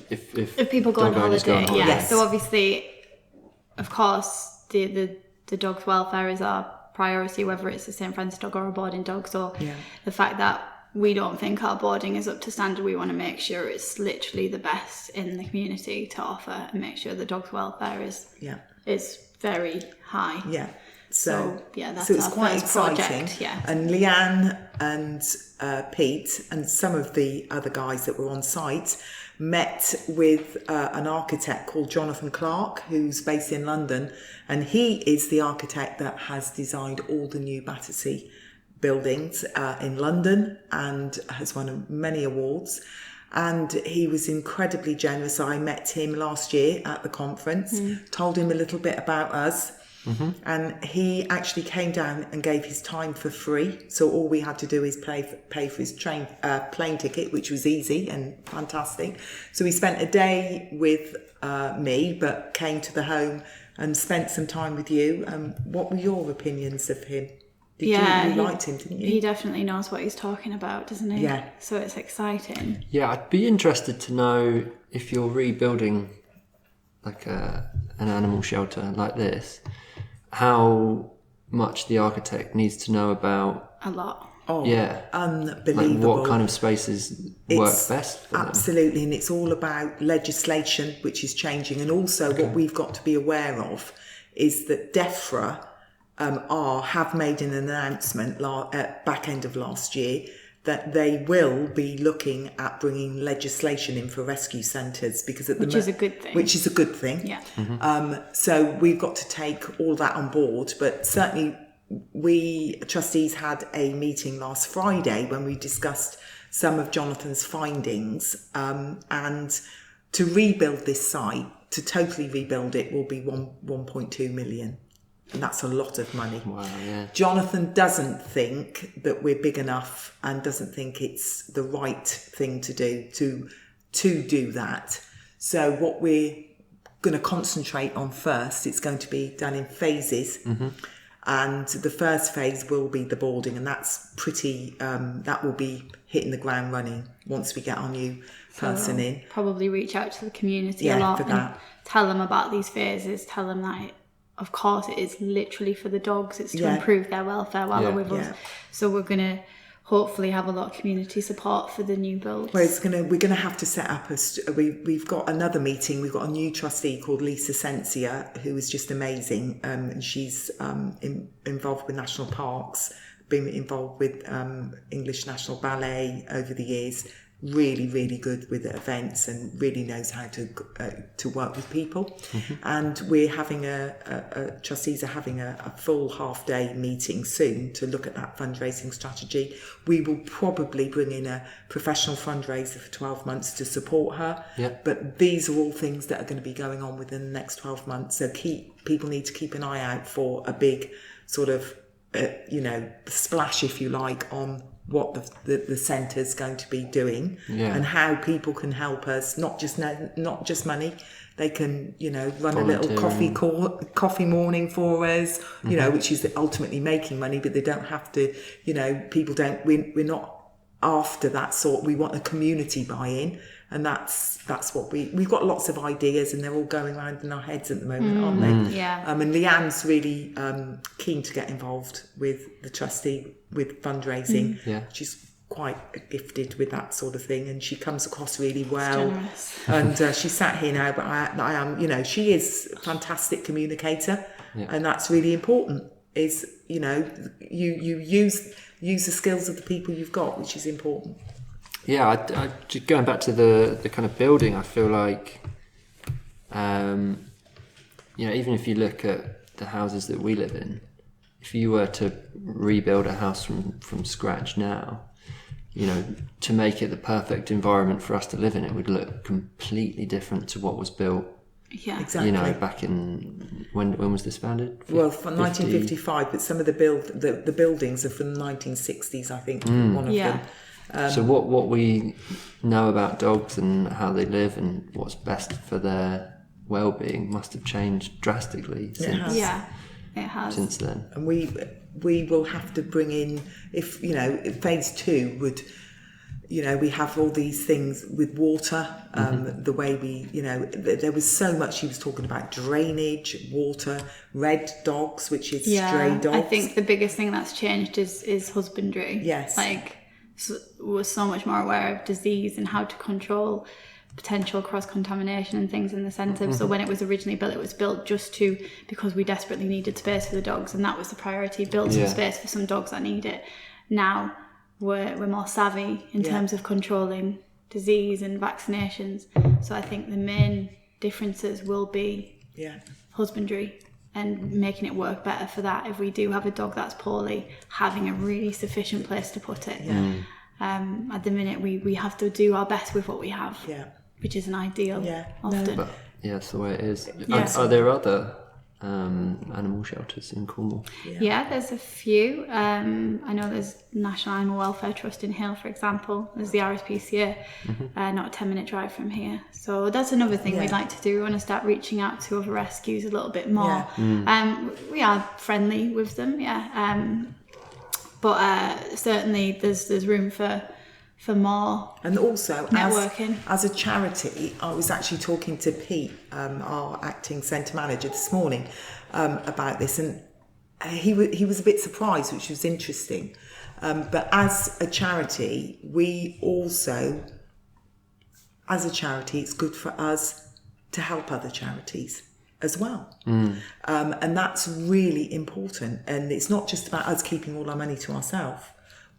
Speaker 1: if
Speaker 2: people go on holiday. Yeah.
Speaker 3: Yes.
Speaker 2: So obviously, of course, the dog's welfare is our priority, whether it's a St. Francis dog or a boarding dog. So the fact that we don't think our boarding is up to standard, we want to make sure it's literally the best in the community to offer, and make sure the dog's welfare is very high.
Speaker 3: Yeah.
Speaker 2: So that's
Speaker 3: it's
Speaker 2: our
Speaker 3: quite
Speaker 2: first
Speaker 3: exciting.
Speaker 2: project. Yeah.
Speaker 3: And Leanne and Pete and some of the other guys that were on site met with an architect called Jonathan Clark, who's based in London, and he is the architect that has designed all the new Battersea buildings in London and has won many awards. And he was incredibly generous. I met him last year at the conference, told him a little bit about us. And he actually came down and gave his time for free. So all we had to do is pay for his plane ticket, which was easy and fantastic. So he spent a day with me, but came to the home and spent some time with you. What were your opinions of him? You liked him, didn't you?
Speaker 2: He definitely knows what he's talking about, doesn't he?
Speaker 3: Yeah.
Speaker 2: So it's exciting.
Speaker 1: Yeah, I'd be interested to know if you're rebuilding like an animal shelter like this, how much the architect needs to know about.
Speaker 2: A lot.
Speaker 3: Oh,
Speaker 1: yeah,
Speaker 3: unbelievable.
Speaker 1: Like what kind of spaces work best for them.
Speaker 3: Absolutely, and it's all about legislation which is changing, and also what we've got to be aware of is that DEFRA have made an announcement at back end of last year that they will be looking at bringing legislation in for rescue centres, because
Speaker 2: which is a good thing.
Speaker 3: Which is a good thing.
Speaker 2: Yeah.
Speaker 3: So we've got to take all that on board, but certainly we trustees had a meeting last Friday when we discussed some of Jonathan's findings, and to rebuild this site, to totally rebuild it, will be 1.2 million. And that's a lot of money.
Speaker 1: Wow, yeah.
Speaker 3: Jonathan doesn't think that we're big enough and doesn't think it's the right thing to do to do that. So what we're going to concentrate on first, it's going to be done in phases. And the first phase will be the boarding, and that's pretty, that will be hitting the ground running once we get our new person in.
Speaker 2: Probably reach out to the community a lot and tell them about these phases, tell them that of course it is literally for the dogs, it's to improve their welfare while they're with us. So we're going to hopefully have a lot of community support for the new builds.
Speaker 3: Well, we're going to have to set up we've got another meeting. We've got a new trustee called Lisa Sensia, who is just amazing, and she's involved with national parks, been involved with English National Ballet over the years. Really, really good with events and really knows how to work with people. And we're having trustees are having a full half day meeting soon to look at that fundraising strategy. We will probably bring in a professional fundraiser for 12 months to support her. But these are all things that are going to be going on within the next 12 months. So people need to keep an eye out for a big sort of splash, if you like, on what the centre's going to be doing and how people can help us, not just money. They can run a little coffee morning for us, which is ultimately making money, but they don't have to, we're not after that sort. We want a community buy-in, and that's what we've got lots of ideas, and they're all going around in our heads at the moment, aren't they? And Leanne's really keen to get involved with the trustee with fundraising. She's quite gifted with that sort of thing, and she comes across really well. And she's sat here now, but I am, she is a fantastic communicator, and that's really important. Is you use the skills of the people you've got, which is important.
Speaker 1: I just going back to the kind of building, I feel like, even if you look at the houses that we live in, if you were to rebuild a house from scratch now, to make it the perfect environment for us to live in, it would look completely different to what was built.
Speaker 2: Yeah,
Speaker 3: exactly.
Speaker 1: Back in when was this founded?
Speaker 3: Well, from 1955, but some of the buildings are from the 1960s, I think. One of them.
Speaker 1: So what we know about dogs and how they live and what's best for their well-being must have changed drastically since,
Speaker 2: it has.
Speaker 1: since then.
Speaker 3: And we will have to bring in, if phase 2 would, we have all these things with water, the way we, there was so much he was talking about: drainage, water, red dogs, which is stray dogs.
Speaker 2: I think the biggest thing that's changed is husbandry.
Speaker 3: Yes.
Speaker 2: We're so much more aware of disease and how to control potential cross-contamination and things in the centre. So when it was originally built, it was built just because we desperately needed space for the dogs, and that was the priority: build some space for some dogs that need it. Now we're more savvy in terms of controlling disease and vaccinations. So I think the main differences will be husbandry and making it work better for that. If we do have a dog that's poorly, having a really sufficient place to put it. At the minute, we have to do our best with what we have, which isn't ideal often.
Speaker 1: But that's the way it is. Are there other animal shelters in Cornwall?
Speaker 2: Yeah, there's a few. I know there's National Animal Welfare Trust in Hill, for example. There's the RSPCA, not a 10-minute drive from here. So that's another thing we'd like to do. We want to start reaching out to other rescues a little bit more. We are friendly with them, but certainly there's room for more. And also, networking.
Speaker 3: As a charity, I was actually talking to Pete, our acting centre manager, this morning about this, and he was a bit surprised, which was interesting. But as a charity, it's good for us to help other charities as well. And that's really important. And it's not just about us keeping all our money to ourselves.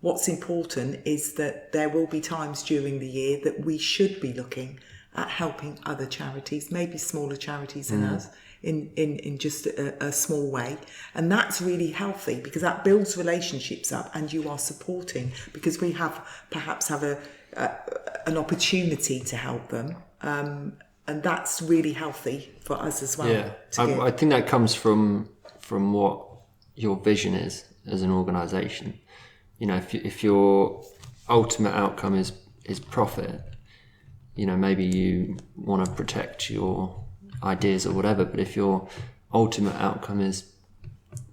Speaker 3: What's important is that there will be times during the year that we should be looking at helping other charities, maybe smaller charities than us, in just a small way. And that's really healthy, because that builds relationships up, and you are supporting, because we perhaps have an opportunity to help them. And that's really healthy for us as well.
Speaker 1: Yeah, I think that comes from what your vision is as an organisation. If your ultimate outcome is profit, maybe you want to protect your ideas or whatever, but if your ultimate outcome is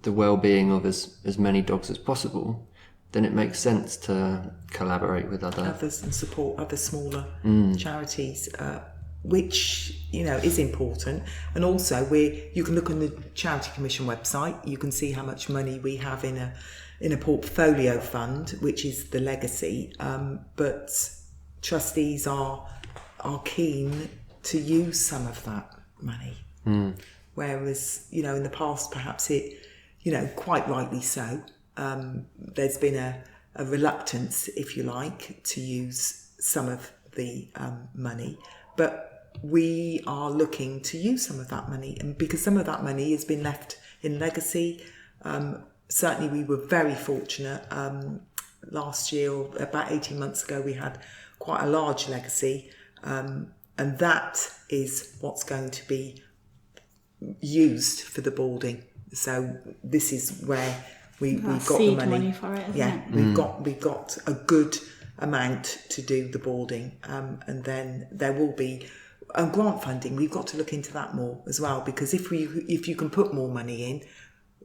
Speaker 1: the well-being of as many dogs as possible, then it makes sense to collaborate with others
Speaker 3: and support other smaller charities, which is important. And also, you can look on the Charity Commission website. You can see how much money we have in a portfolio fund, which is the legacy. But trustees are keen to use some of that money, whereas in the past, perhaps it, quite rightly so, there's been a reluctance, if you like, to use some of the money, but we are looking to use some of that money, and because some of that money has been left in legacy. Certainly we were very fortunate. Last year, or about 18 months ago, we had quite a large legacy, and that is what's going to be used for the boarding. So this is where we've got the money
Speaker 2: for it,
Speaker 3: isn't
Speaker 2: it?
Speaker 3: We've got a good amount to do the boarding, and then there will be grant funding. We've got to look into that more as well, because if you can put more money in,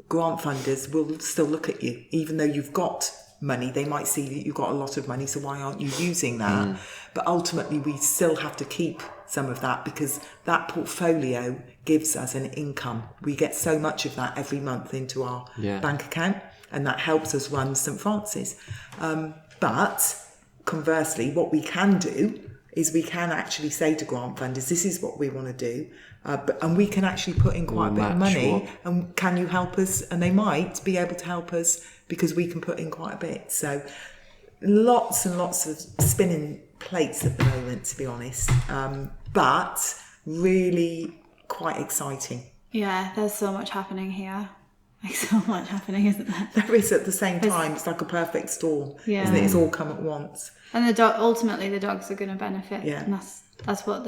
Speaker 3: grant funders will still look at you. Even though you've got money, they might see that you've got a lot of money, so why aren't you using that? But ultimately we still have to keep some of that, because that portfolio gives us an income. We get so much of that every month into our bank account, and that helps us run St Francis. But conversely, what we can do is we can actually say to grant funders, this is what we want to do, and we can actually put in quite a bit of money, and can you help us? And they might be able to help us because we can put in quite a bit. So lots and lots of spinning plates at the moment, to be honest, but really quite exciting.
Speaker 2: Yeah, there's so much happening here. Like, so much happening, isn't there?
Speaker 3: There is at the same time. It's like a perfect storm, isn't it? It's all come at once.
Speaker 2: And ultimately the dogs are going to benefit.
Speaker 3: Yeah.
Speaker 2: And that's what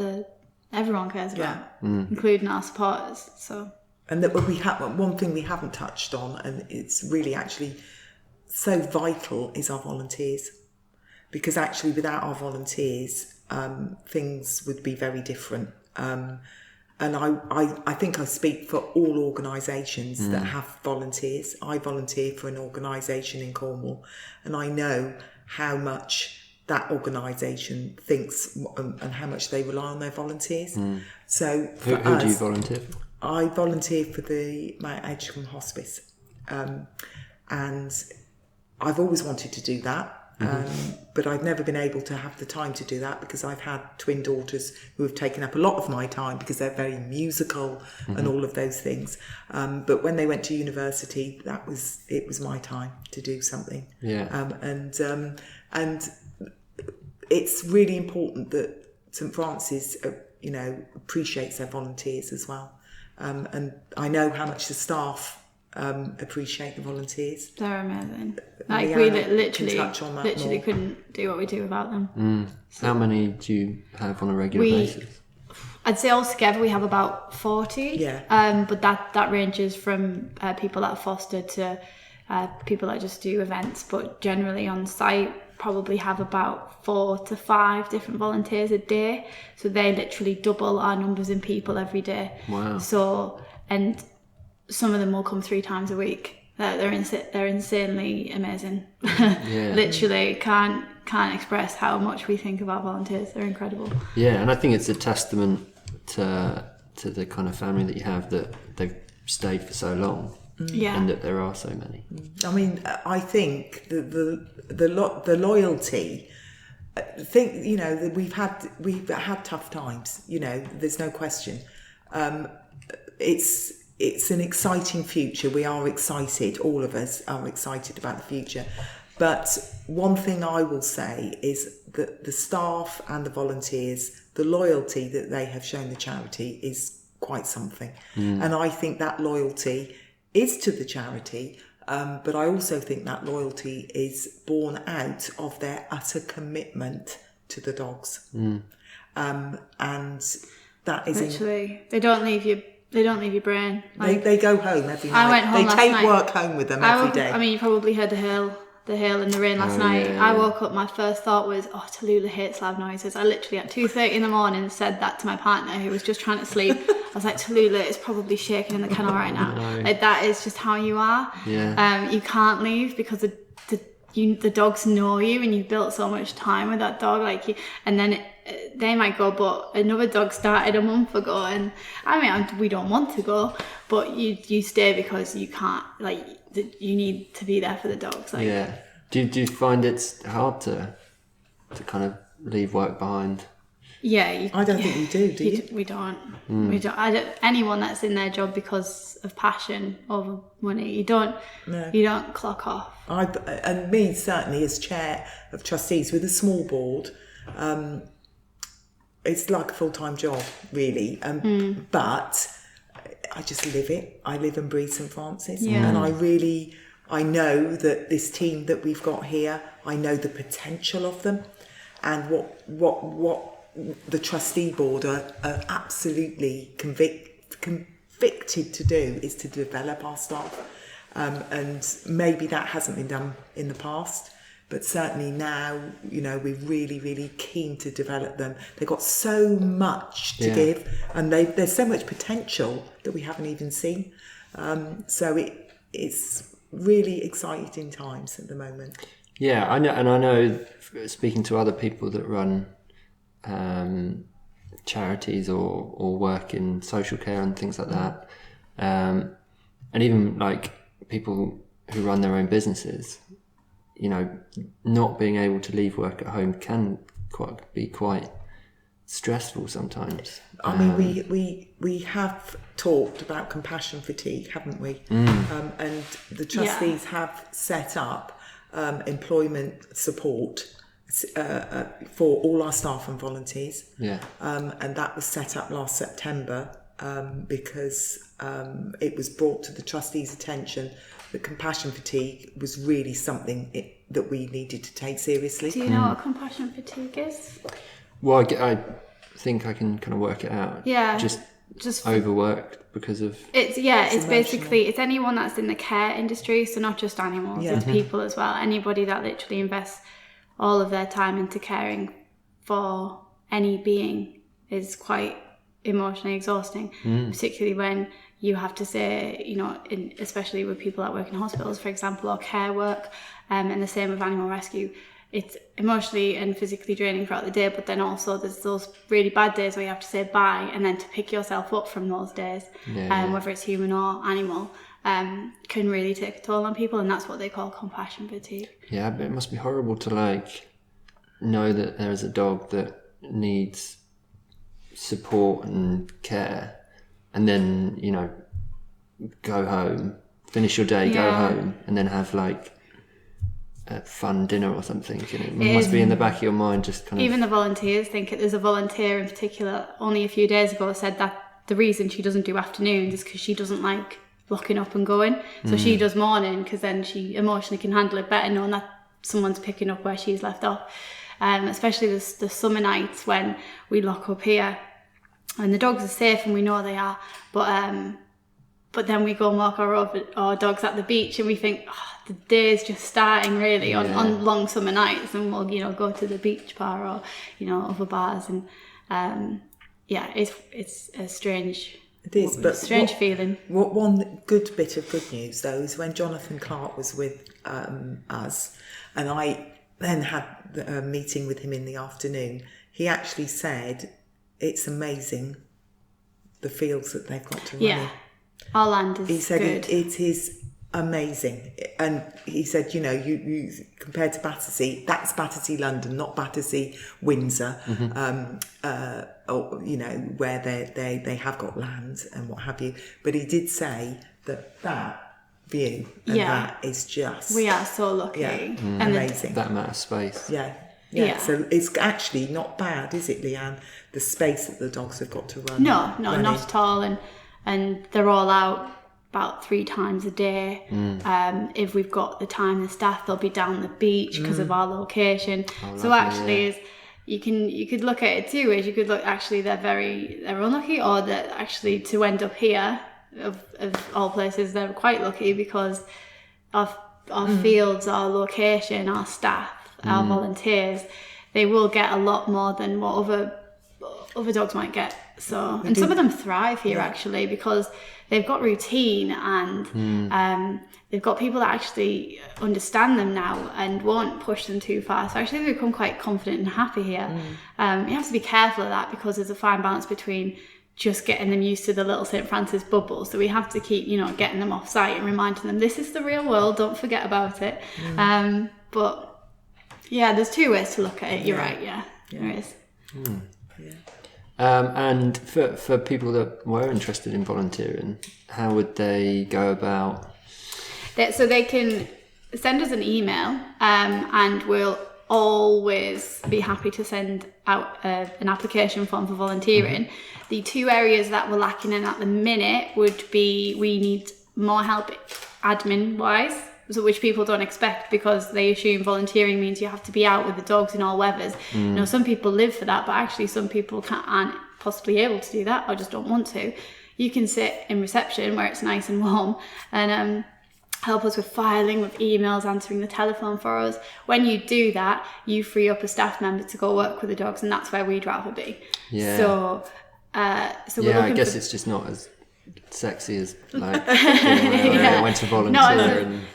Speaker 2: everyone cares about, including our supporters. So. And
Speaker 3: that we have one thing we haven't touched on, and it's really actually so vital, is our volunteers. because actually without our volunteers, things would be very different. And I think I speak for all organisations that have volunteers. I volunteer for an organisation in Cornwall, and I know how much that organisation thinks and how much they rely on their volunteers. So for
Speaker 1: who do you volunteer for?
Speaker 3: I volunteer for the Mount Edgecombe Hospice, and I've always wanted to do that. But I've never been able to have the time to do that because I've had twin daughters who have taken up a lot of my time because they're very musical and all of those things. But when they went to university, it was my time to do something. And it's really important that St Francis, appreciates their volunteers as well. And I know how much the staff appreciate the volunteers.
Speaker 2: They're amazing. Like we literally couldn't do what we do without them.
Speaker 1: How many do you have on a regular basis?
Speaker 2: I'd say altogether we have about 40.
Speaker 3: Yeah.
Speaker 2: But that ranges from people that are fostered to people that just do events. But generally on site, probably have about 4 to 5 different volunteers a day. So they literally double our numbers in people every day.
Speaker 1: Wow.
Speaker 2: So, and some of them will come 3 times a week. They're insanely amazing.
Speaker 1: Yeah.
Speaker 2: Literally can't express how much we think about volunteers. They're incredible.
Speaker 1: Yeah, and I think it's a testament to the kind of family that you have, that they've stayed for so long. And that there are so many.
Speaker 3: I mean, I think the loyalty. I think we've had tough times. There's no question. It's an exciting future. We are excited. All of us are excited about the future. But one thing I will say is that the staff and the volunteers, the loyalty that they have shown the charity is quite something. And I think that loyalty is to the charity, but I also think that loyalty is born out of their utter commitment to the dogs. And that is
Speaker 2: literally they don't leave your brain. Like,
Speaker 3: they go home every night.
Speaker 2: I went home
Speaker 3: they
Speaker 2: last
Speaker 3: take
Speaker 2: night.
Speaker 3: work home with them every day.
Speaker 2: I mean, you probably heard the hail and the rain last night.
Speaker 1: Yeah.
Speaker 2: I woke up, my first thought was, Tallulah hates loud noises. I literally at 2:30 in the morning said that to my partner who was just trying to sleep. I was like, Tallulah is probably shaking in the kennel right now. Like, that is just how you are.
Speaker 1: Yeah.
Speaker 2: You can't leave because the dogs know you, and you've built so much time with that dog. And then they might go, but another dog started a month ago, and I mean, we don't want to go, but you stay because you can't, you need to be there for the dogs.
Speaker 1: Yeah. Do you find it's hard to kind of leave work behind?
Speaker 3: Yeah. I don't think we do you?
Speaker 2: We don't. We don't. Anyone that's in their job because of passion over money, you don't clock off.
Speaker 3: And me, certainly, as chair of trustees with a small board, it's like a full-time job, really. But I just live it. I live and breathe St Francis. And I know that this team that we've got here, I know the potential of them, and what the trustee board are absolutely convicted to do is to develop our staff. And maybe that hasn't been done in the past, but certainly now, we're really, really keen to develop them. They've got so much to give, and there's so much potential that we haven't even seen. So it's really exciting times at the moment.
Speaker 1: Yeah, I know, speaking to other people that run charities or work in social care and things like that, and even like people who run their own businesses, not being able to leave work at home can be quite stressful sometimes.
Speaker 3: I mean, we have talked about compassion fatigue, haven't we? And the trustees have set up employment support for all our staff and volunteers. And that was set up last September because it was brought to the trustees' attention that compassion fatigue was really something that we needed to take seriously.
Speaker 2: Do you know what compassion fatigue is?
Speaker 1: Well, I think I can kind of work it out.
Speaker 2: Yeah.
Speaker 1: Just overworked because of...
Speaker 2: It's basically, it's anyone that's in the care industry, so not just animals, it's people as well. Anybody that literally invests all of their time into caring for any being is quite emotionally exhausting, particularly when you have to say, you know, especially with people that work in hospitals, for example, or care work, and the same with animal rescue. It's emotionally and physically draining throughout the day, but then also there's those really bad days where you have to say bye, and then to pick yourself up from those days, whether it's human or animal, can really take a toll on people, and that's what they call compassion fatigue.
Speaker 1: Yeah, but it must be horrible to like know that there is a dog that needs support and care, and then, you know, go home, finish your day, go home, and then have like a fun dinner or something. You know, it must be in the back of your mind, just kind of.
Speaker 2: Even the volunteers think it. There's a volunteer in particular only a few days ago said that the reason she doesn't do afternoons is because she doesn't like locking up and going. So she does morning because then she emotionally can handle it better, knowing that someone's picking up where she's left off. Especially the summer nights when we lock up here, and the dogs are safe and we know they are, but then we go and walk our dogs at the beach and we think, the day's just starting really on long summer nights, and we'll, you know, go to the beach bar or, you know, other bars, and it's a strange.
Speaker 3: It is, but
Speaker 2: strange feeling.
Speaker 3: One good bit of good news though is when Jonathan Clark was with us, and I then had a meeting with him in the afternoon, he actually said it's amazing the fields that they've got to run in.
Speaker 2: Our land is
Speaker 3: He said
Speaker 2: good.
Speaker 3: it is amazing, and he said, you know, you compared to Battersea, that's Battersea London, not Battersea Windsor, or, you know, where they have got land and what have you. But he did say that view and that is just,
Speaker 2: we are so lucky, and
Speaker 3: amazing.
Speaker 1: That amount of space.
Speaker 3: Yeah. So it's actually not bad, is it, Leanne? The space that the dogs have got to run.
Speaker 2: No, not at all. And they're all out about 3 times a day. If we've got the time and staff, they'll be down the beach because of our location. So actually, you could look at it 2 ways. You could look, actually they're unlucky, or that actually to end up here, of all places, they're quite lucky because our fields, our location, our staff, our volunteers, they will get a lot more than what other dogs might get. So, and some of them thrive here actually because they've got routine, and they've got people that actually understand them now and won't push them too far. So actually they become quite confident and happy here. You have to be careful of that because there's a fine balance between just getting them used to the little St. Francis bubble. So we have to keep, you know, getting them off site and reminding them this is the real world, don't forget about it. But yeah, there's 2 ways to look at it. You're right, there is.
Speaker 1: And for people that were interested in volunteering, how would they go about?
Speaker 2: So they can send us an email, and we'll always be happy to send out an application form for volunteering. The 2 areas that we're lacking in at the minute would be, we need more help admin-wise, so which people don't expect because they assume volunteering means you have to be out with the dogs in all weathers. You know, some people live for that, but actually some people aren't possibly able to do that or just don't want to. You can sit in reception where it's nice and warm and help us with filing, with emails, answering the telephone for us. When you do that, you free up a staff member to go work with the dogs, and that's where we'd rather be. So we're
Speaker 1: I guess it's just not as sexy as like I went to volunteer.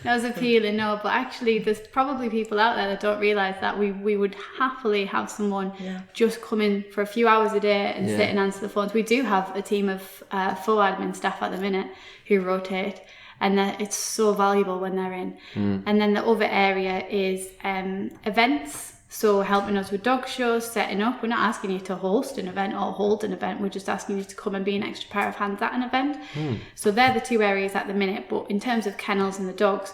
Speaker 2: Not as appealing, no. But actually, there's probably people out there that don't realise that we would happily have someone just come in for a few hours a day and sit and answer the phones. We do have a team of full admin staff at the minute who rotate, and it's so valuable when they're in. And then the other area is events. So helping us with dog shows, setting up. We're not asking you to host an event or hold an event. We're just asking you to come and be an extra pair of hands at an event. So they're the 2 areas at the minute. But in terms of kennels and the dogs,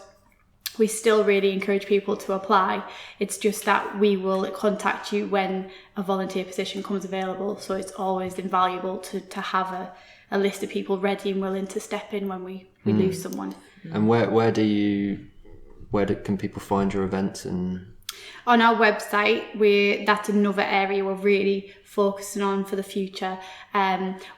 Speaker 2: we still really encourage people to apply. It's just that we will contact you when a volunteer position comes available. So it's always invaluable to have a list of people ready and willing to step in when we lose someone.
Speaker 1: And where can people find your events? And
Speaker 2: on our website, that's another area we're really focusing on for the future.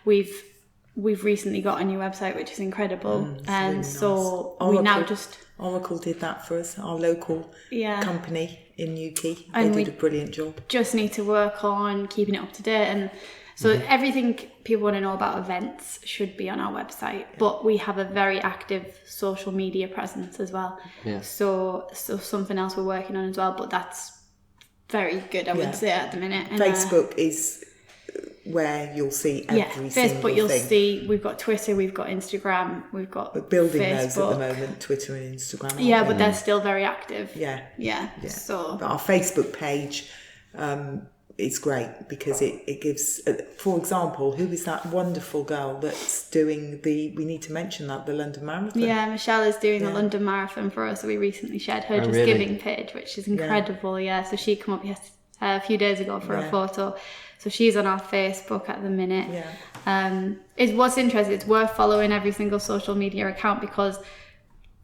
Speaker 2: We've recently got a new website, which is incredible, and
Speaker 3: really
Speaker 2: so
Speaker 3: nice.
Speaker 2: we now just
Speaker 3: Oracle did that for us, our local company in Newquay.
Speaker 2: And
Speaker 3: they did a brilliant job.
Speaker 2: Just need to work on keeping it up to date, and so everything people want to know about events should be on our website. But we have a very active social media presence as well.
Speaker 1: Yeah.
Speaker 2: So something else we're working on as well, but that's very good, I would say, at the minute. And,
Speaker 3: Facebook is where you'll see every single
Speaker 2: Facebook, you'll
Speaker 3: thing.
Speaker 2: see we've got Twitter, we've got Instagram, we've got
Speaker 3: We're building
Speaker 2: Facebook.
Speaker 3: those at the moment, Twitter and Instagram.
Speaker 2: Yeah, but they're still very active.
Speaker 3: Yeah.
Speaker 2: So,
Speaker 3: but our Facebook page is great because it gives, for example, who is that wonderful girl that's doing we need to mention that, the London Marathon.
Speaker 2: Yeah, Michelle is doing the London Marathon for us, so we recently shared her Giving page, which is incredible. So she came up a few days ago for a photo. So she's on our Facebook at the minute. What's interesting, it's worth following every single social media account because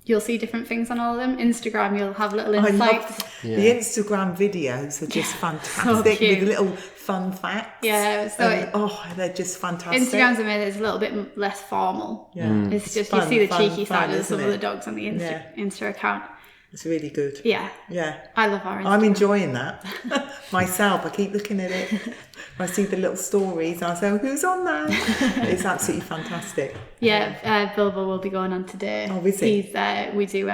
Speaker 2: you'll see different things on all of them. Instagram, you'll have little insights.
Speaker 3: The Instagram videos are just fantastic with little fun facts.
Speaker 2: Yeah, so
Speaker 3: they're just fantastic.
Speaker 2: Instagram's amazing. It's a little bit less formal.
Speaker 3: Yeah,
Speaker 2: it's just
Speaker 3: fun,
Speaker 2: you see the cheeky
Speaker 3: fun,
Speaker 2: side of some
Speaker 3: it?
Speaker 2: of the dogs on the Insta account.
Speaker 3: It's really good.
Speaker 2: Yeah. I love our Instagram.
Speaker 3: I'm enjoying that myself. I keep looking at it. I see the little stories. I say, who's on that? It's absolutely fantastic.
Speaker 2: Bilbo will be going on today.
Speaker 3: Oh, is he?
Speaker 2: We do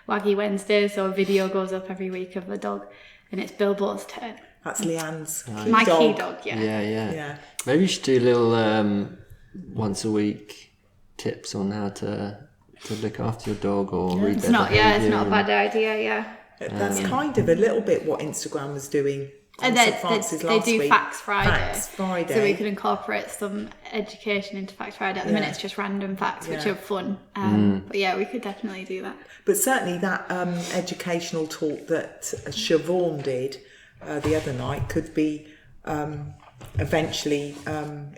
Speaker 2: Waggy Wednesday, so a video goes up every week of a dog, and it's Bilbo's turn.
Speaker 3: That's Leanne's
Speaker 2: my key dog.
Speaker 1: Yeah. Maybe you should do little once a week tips on how to look after your dog or read their behaviour.
Speaker 2: It's not a bad idea.
Speaker 3: That's kind of a little bit what Instagram was doing.
Speaker 2: And they do Facts Friday. So we could incorporate some education into Facts Friday. At the minute it's just random facts, which are fun. But we could definitely do that.
Speaker 3: But certainly that educational talk that Siobhan did the other night could be eventually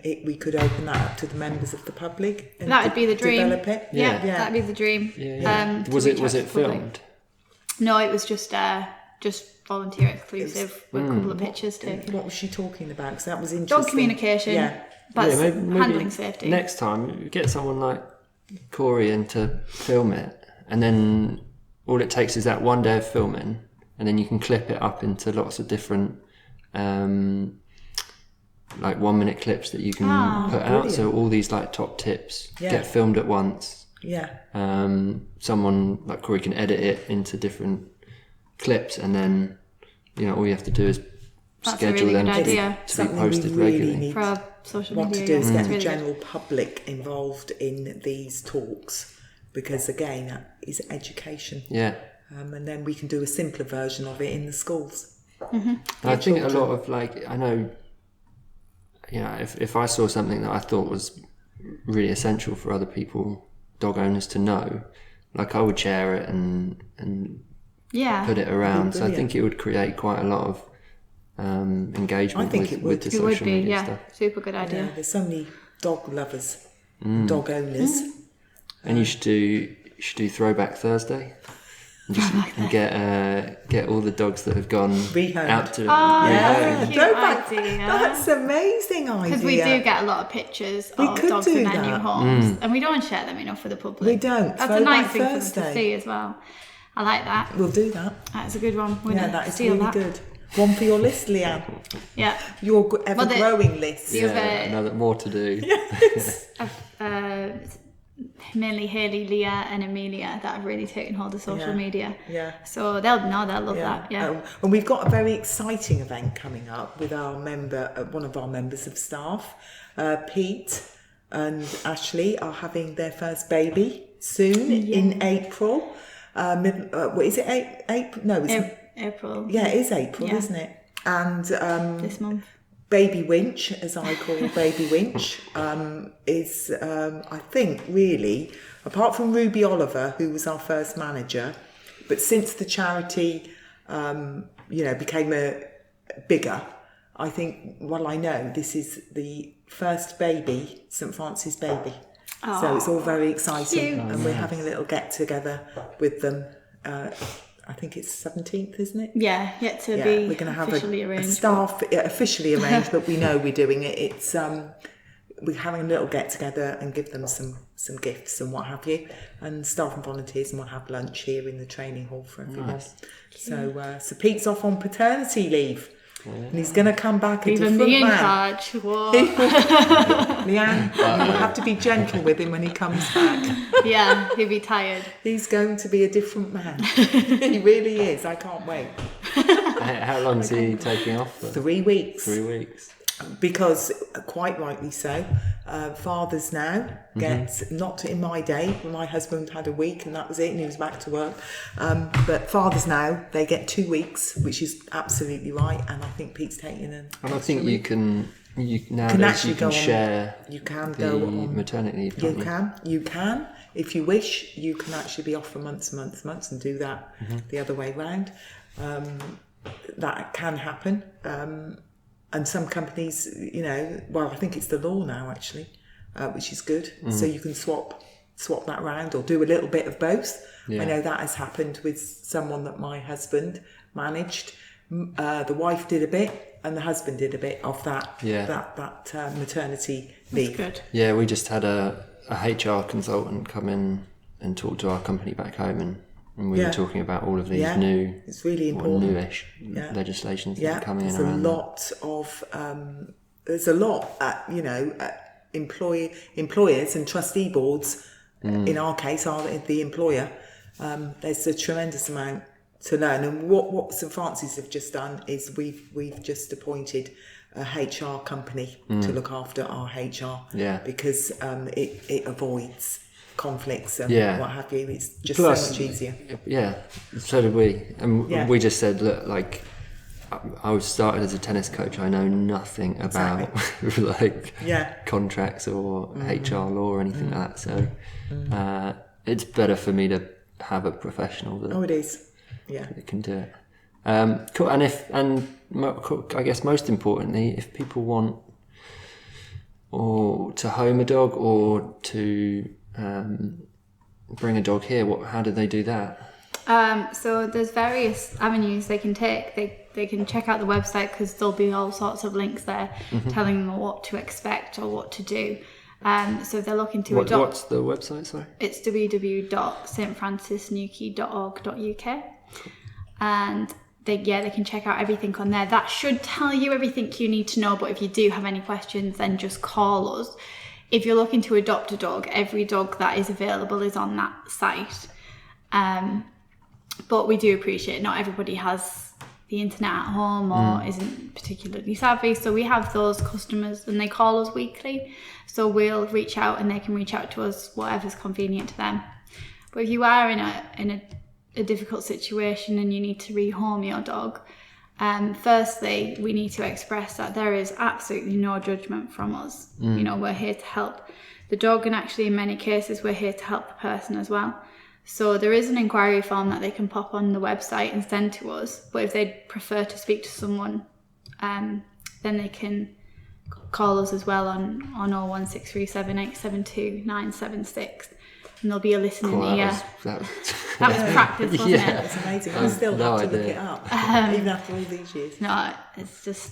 Speaker 3: we could open that up to the members of the public. And
Speaker 2: that would be the dream.
Speaker 3: Develop it.
Speaker 2: That'd be the dream.
Speaker 1: Was it filmed?
Speaker 2: No, it was just volunteer exclusive with a couple of pictures taken.
Speaker 3: What was she talking about? Because that was interesting.
Speaker 2: Dog communication, but
Speaker 1: maybe
Speaker 2: handling safety.
Speaker 1: Next time, get someone like Corey in to film it, and then all it takes is that one day of filming, and then you can clip it up into lots of different like 1 minute clips that you can put out. So all these like top tips get filmed at once. Someone like Corey can edit it into different clips, and then all you have to do is schedule them to be posted regularly.
Speaker 2: For our social media,
Speaker 3: what to do is get the general public involved in these talks, because again that is education. And then we can do a simpler version of it in the schools.
Speaker 1: I think a lot of I know if I saw something that I thought was really essential for other people, dog owners, to know, I would share it and put it around. So I think it would create quite a lot of engagement with the social media stuff.
Speaker 2: Super good idea.
Speaker 3: There's so many dog lovers, dog owners.
Speaker 1: And you should do Throwback Thursday. And get all the dogs that have gone out to
Speaker 2: rehomed.
Speaker 3: That's amazing idea.
Speaker 2: Because we do get a lot of pictures of dogs in their new homes, and we don't share them enough for the public.
Speaker 3: We don't.
Speaker 2: That's a nice thing for them to see as well. I like that.
Speaker 3: We'll do that.
Speaker 2: That's a good one.
Speaker 3: That is really good. One for your list, Leanne. Your ever-growing list.
Speaker 1: Another more to do.
Speaker 2: Mainly Hayley, Leah and Amelia that have really taken hold of social media. So they'll love that.
Speaker 3: And we've got a very exciting event coming up with one of our members of staff, Pete and Ashley are having their first baby soon in April. Is it April? No, it's
Speaker 2: April.
Speaker 3: Yeah, it is April, isn't it? And
Speaker 2: this month.
Speaker 3: Baby Winch, as I call Baby Winch, is, I think, really, apart from Ruby Oliver, who was our first manager, but since the charity, became bigger, I think, I know this is the first baby, St Francis baby. So it's all very exciting, and we're having a little get-together with them. I think it's 17th, isn't it?
Speaker 2: Yeah, yet to be
Speaker 3: we're going to have
Speaker 2: officially arranged.
Speaker 3: A staff officially arranged, but we know we're doing it. It's we're having a little get together and give them some gifts and what have you, and staff and volunteers, and we'll have lunch here in the training hall for everyone.
Speaker 1: Nice.
Speaker 3: So Pete's off on paternity leave. Yeah. And he's going to come back a
Speaker 2: Even
Speaker 3: different
Speaker 2: me in
Speaker 3: man.
Speaker 2: charge. Whoa.
Speaker 3: Leanne, you have to be gentle with him when he comes back.
Speaker 2: Yeah, he'll be tired.
Speaker 3: He's going to be a different man. He really is. I can't wait.
Speaker 1: How long is he taking off for?
Speaker 3: 3 weeks.
Speaker 1: 3 weeks.
Speaker 3: Because, quite rightly so, fathers now get, not in my day, when my husband had a week and that was it and he was back to work, but fathers now, they get 2 weeks, which is absolutely right, and I think Pete's taking an
Speaker 1: And I think you can share
Speaker 3: you can
Speaker 1: the
Speaker 3: go on
Speaker 1: maternity leave, can't you?
Speaker 3: You can. If you wish, you can actually be off for months and do that the other way round. That can happen. And some companies, I think it's the law now actually, which is good. So you can swap that around or do a little bit of both.
Speaker 1: Yeah.
Speaker 3: I know that has happened with someone that my husband managed. The wife did a bit and the husband did a bit of that.
Speaker 1: Yeah.
Speaker 3: That maternity leave.
Speaker 2: That's good.
Speaker 1: Yeah, we just had a HR consultant come in and talk to our company back home, and we were talking about all of these new,
Speaker 3: it's really important.
Speaker 1: newish legislations that are coming in
Speaker 3: there's
Speaker 1: around.
Speaker 3: There's a lot employers and trustee boards. In our case, are the employer. There's a tremendous amount to learn, and what St Francis have just done is we've just appointed a HR company to look after our HR.
Speaker 1: Yeah.
Speaker 3: Because it avoids conflicts and what have you. It's just so much easier.
Speaker 1: Yeah, so did we. And we just said, look, like, I was started as a tennis coach. I know nothing about contracts or HR law or anything like that. So it's better for me to have a professional that
Speaker 3: it is. Yeah,
Speaker 1: that can do it. Cool. I guess most importantly, if people want or to home a dog or to bring a dog here, how do they do that?
Speaker 2: So there's various avenues they can take. They can check out the website because there'll be all sorts of links there telling them what to expect or what to do. So if they're looking to adopt...
Speaker 1: What's the website, sorry?
Speaker 2: It's www.stfrancisnewquay.org.uk. And they can check out everything on there. That should tell you everything you need to know, but if you do have any questions, then just call us. If you're looking to adopt a dog, every dog that is available is on that site. But we do appreciate not everybody has the internet at home or isn't particularly savvy. So we have those customers and they call us weekly. So we'll reach out and they can reach out to us, whatever's convenient to them. But if you are in a difficult situation and you need to rehome your dog, firstly, we need to express that there is absolutely no judgment from us. We're here to help the dog, and actually in many cases we're here to help the person as well. So there is an inquiry form that they can pop on the website and send to us, but if they'd prefer to speak to someone, then they can call us as well on 01637872976. And there'll be a listening ear. That was practice, wasn't it?
Speaker 3: It's amazing. I still have to look it up, even after all these years.
Speaker 2: No, it's just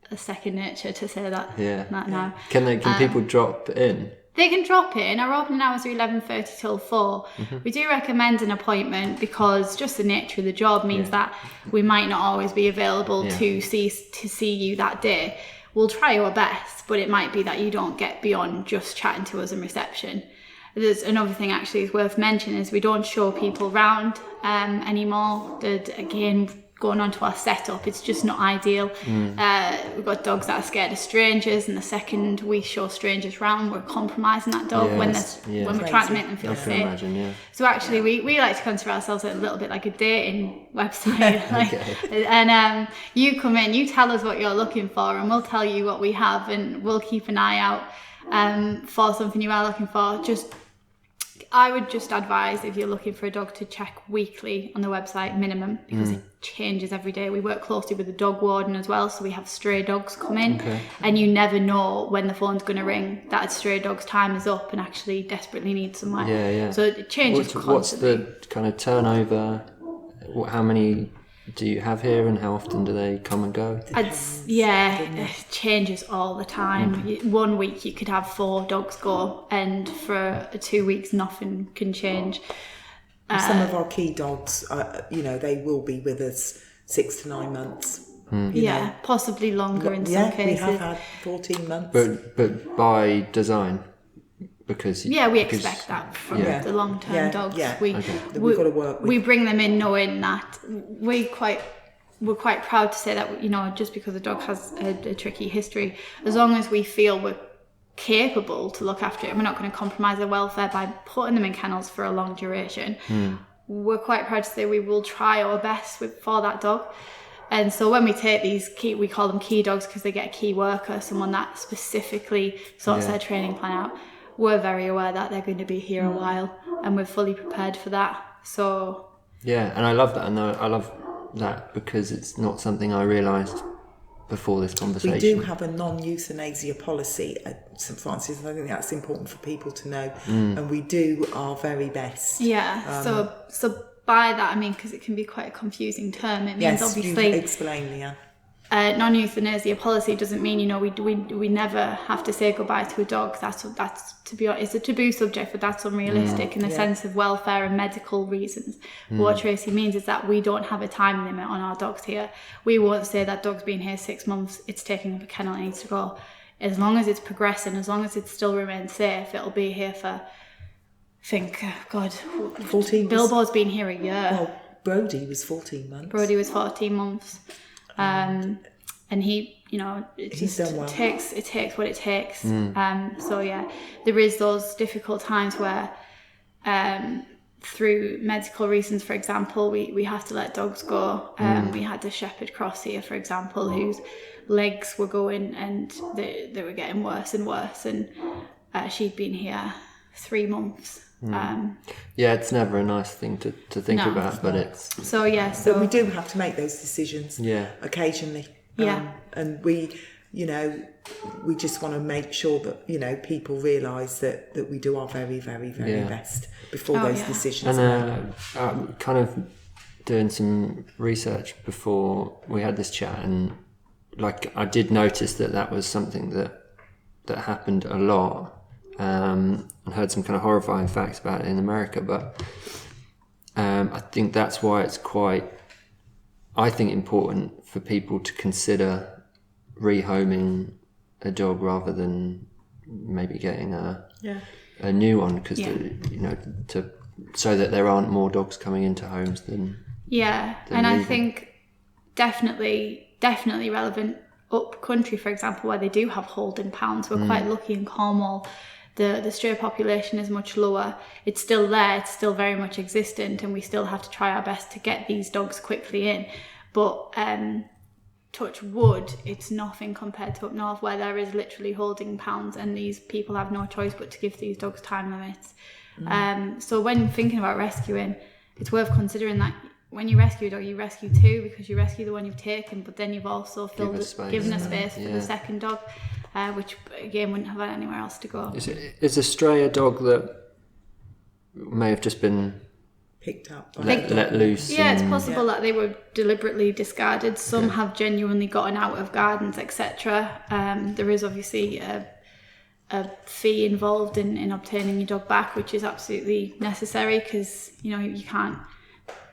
Speaker 2: a second nature to say that. Now.
Speaker 1: Can people drop in?
Speaker 2: They can drop in. Our opening hours are 11:30 till 4. We do recommend an appointment because just the nature of the job means that we might not always be available to see you that day. We'll try our best, but it might be that you don't get beyond just chatting to us in reception. There's another thing actually is worth mentioning is we don't show people round anymore. Again, going on to our setup, it's just not ideal. We've got dogs that are scared of strangers, and the second we show strangers round, we're compromising that dog when we're trying to make them feel safe.
Speaker 1: Imagine,
Speaker 2: So actually we like to consider ourselves a little bit like a dating website. And you come in, you tell us what you're looking for, and we'll tell you what we have, and we'll keep an eye out for something you are looking for. I would just advise, if you're looking for a dog, to check weekly on the website minimum, because it changes every day. We work closely with the dog warden as well, so we have stray dogs come in, and you never know when the phone's going to ring that a stray dog's time is up and actually desperately needs somewhere. So it changes constantly.
Speaker 1: What's the kind of turnover? How many do you have here, and how often do they come and go?
Speaker 2: It changes all the time. 1 week you could have 4 dogs go, and for 2 weeks nothing can change.
Speaker 3: Some of our key dogs, they will be with us 6 to 9 months.
Speaker 2: Possibly longer in some cases.
Speaker 3: We have had 14 months.
Speaker 1: But by design, because
Speaker 2: we expect that from the long-term dogs.
Speaker 3: Yeah. We've got to work with.
Speaker 2: We bring them in knowing that we're quite proud to say that, just because a dog has a tricky history, as long as we feel we're capable to look after it, and we're not going to compromise their welfare by putting them in kennels for a long duration, we're quite proud to say we will try our best for that dog. And so when we take these we call them key dogs because they get a key worker, someone that specifically sorts their training plan out. We're very aware that they're going to be here a while, and we're fully prepared for that. So
Speaker 1: and I love that, and I love that because it's not something I realised before this conversation.
Speaker 3: We do have a non-euthanasia policy at St Francis. I think that's important for people to know, and we do our very best.
Speaker 2: So by that I mean, because it can be quite a confusing term. It means obviously.
Speaker 3: Explain, Leanne.
Speaker 2: Non-euthanasia policy doesn't mean we never have to say goodbye to a dog. That's to be honest, it's a taboo subject, but that's unrealistic in the sense of welfare and medical reasons. What Tracy means is that we don't have a time limit on our dogs here. We won't say that dog's been here 6 months, it's taking up a kennel, it needs to go. As long as it's progressing, as long as it still remains safe, it'll be here for
Speaker 3: 14.
Speaker 2: Bilbo's been here a year.
Speaker 3: Well, Brody was 14 months.
Speaker 2: Brody was 14 months. And he,
Speaker 3: he's done well.
Speaker 2: It takes what it takes. There is those difficult times where, through medical reasons, for example, we have to let dogs go. We had a shepherd cross here, for example, whose legs were going and they were getting worse and worse, and she'd been here 3 months.
Speaker 1: It's never a nice thing to think about, but it's
Speaker 3: but we do have to make those decisions occasionally, and we just want to make sure that people realise that we do our very, very, very best before those decisions are made.
Speaker 1: Kind of doing some research before we had this chat, and I did notice that was something that happened a lot. And heard some kind of horrifying facts about it in America, but I think that's why it's quite, important for people to consider rehoming a dog rather than maybe getting a new one, because so that there aren't more dogs coming into homes than
Speaker 2: and I think definitely relevant up country, for example, where they do have holding pounds. We're quite lucky in Cornwall. The stray population is much lower. It's still there, it's still very much existent, and we still have to try our best to get these dogs quickly in. But touch wood, it's nothing compared to up north, where there is literally holding pounds, and these people have no choice but to give these dogs time limits. So when thinking about rescuing, it's worth considering that when you rescue a dog, you rescue 2, because you rescue the one you've taken, but then you've also given a space for the second dog. Which again wouldn't have anywhere else to go.
Speaker 1: Is a stray a dog that may have just been
Speaker 3: picked up,
Speaker 1: let loose?
Speaker 2: It's possible that they were deliberately discarded. Some have genuinely gotten out of gardens, etc. There is obviously a fee involved in obtaining your dog back, which is absolutely necessary, because you can't.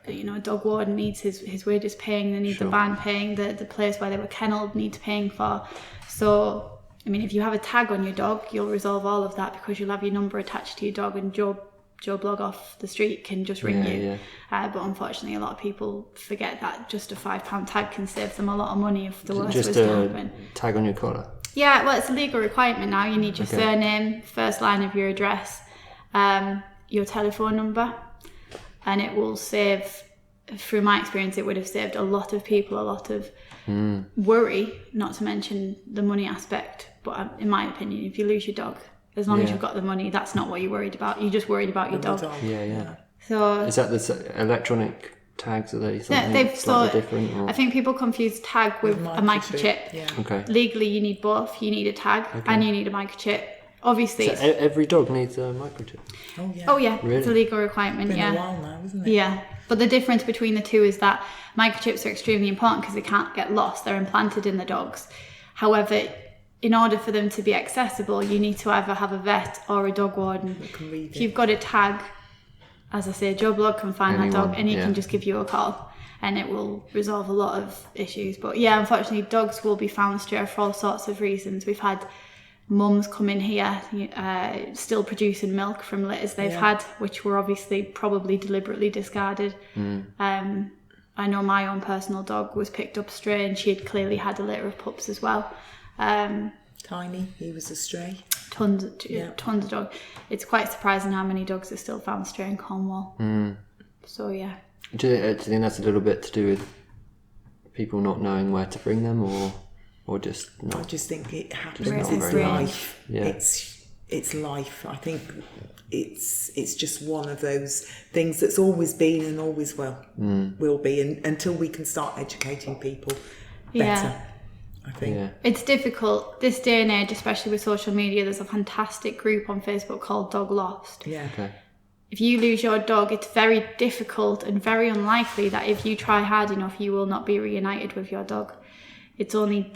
Speaker 2: A dog warden needs his wages paying. They need the van paying. The place where they were kennelled needs paying for. So. I mean, if you have a tag on your dog, you'll resolve all of that, because you'll have your number attached to your dog, and Joe Blog off the street can just ring you. But unfortunately, a lot of people forget that just a £5 tag can save them a lot of money if the worst was to happen.
Speaker 1: Just a tag on your collar?
Speaker 2: Yeah, well, it's a legal requirement now. You need your surname, first line of your address, your telephone number, and it will save, through my experience, it would have saved a lot of people a lot of worry, not to mention the money aspect. But in my opinion, if you lose your dog, as long as you've got the money, that's not what you're worried about. You're just worried about your dog. So
Speaker 1: is that the electronic tags? Are they something slightly different? Or?
Speaker 2: I think people confuse tag with a microchip.
Speaker 1: Okay.
Speaker 2: Legally, you need both. You need a tag and you need a microchip. Obviously,
Speaker 1: so every dog needs a microchip.
Speaker 3: Oh yeah.
Speaker 2: Oh yeah.
Speaker 1: Really?
Speaker 2: It's a legal requirement.
Speaker 3: It's been a while now, isn't it?
Speaker 2: Yeah. But the difference between the two is that microchips are extremely important because they can't get lost. They're implanted in the dogs. However, in order for them to be accessible, you need to either have a vet or a dog warden. If you've got a tag, as I say, Joe Blogg can find that dog and he can just give you a call and it will resolve a lot of issues. But yeah, unfortunately, dogs will be found stray for all sorts of reasons. We've had mums come in here still producing milk from litters they've had, which were obviously probably deliberately discarded. I know my own personal dog was picked up stray and she had clearly had a litter of pups as well.
Speaker 3: Tiny, he was a stray.
Speaker 2: Tons of dogs. It's quite surprising how many dogs are still found stray in Cornwall. So yeah.
Speaker 1: Do you think that's a little bit to do with people not knowing where to bring them, or just not?
Speaker 3: I just think it happens.
Speaker 2: It's
Speaker 3: life.
Speaker 1: Yeah.
Speaker 3: It's life. I think it's just one of those things that's always been and always will be, and until we can start educating people better. I think
Speaker 2: it's difficult this day and age, especially with social media. There's a fantastic group on Facebook called Dog Lost. If you lose your dog, it's very difficult and very unlikely that if you try hard enough, you will not be reunited with your dog. It's only,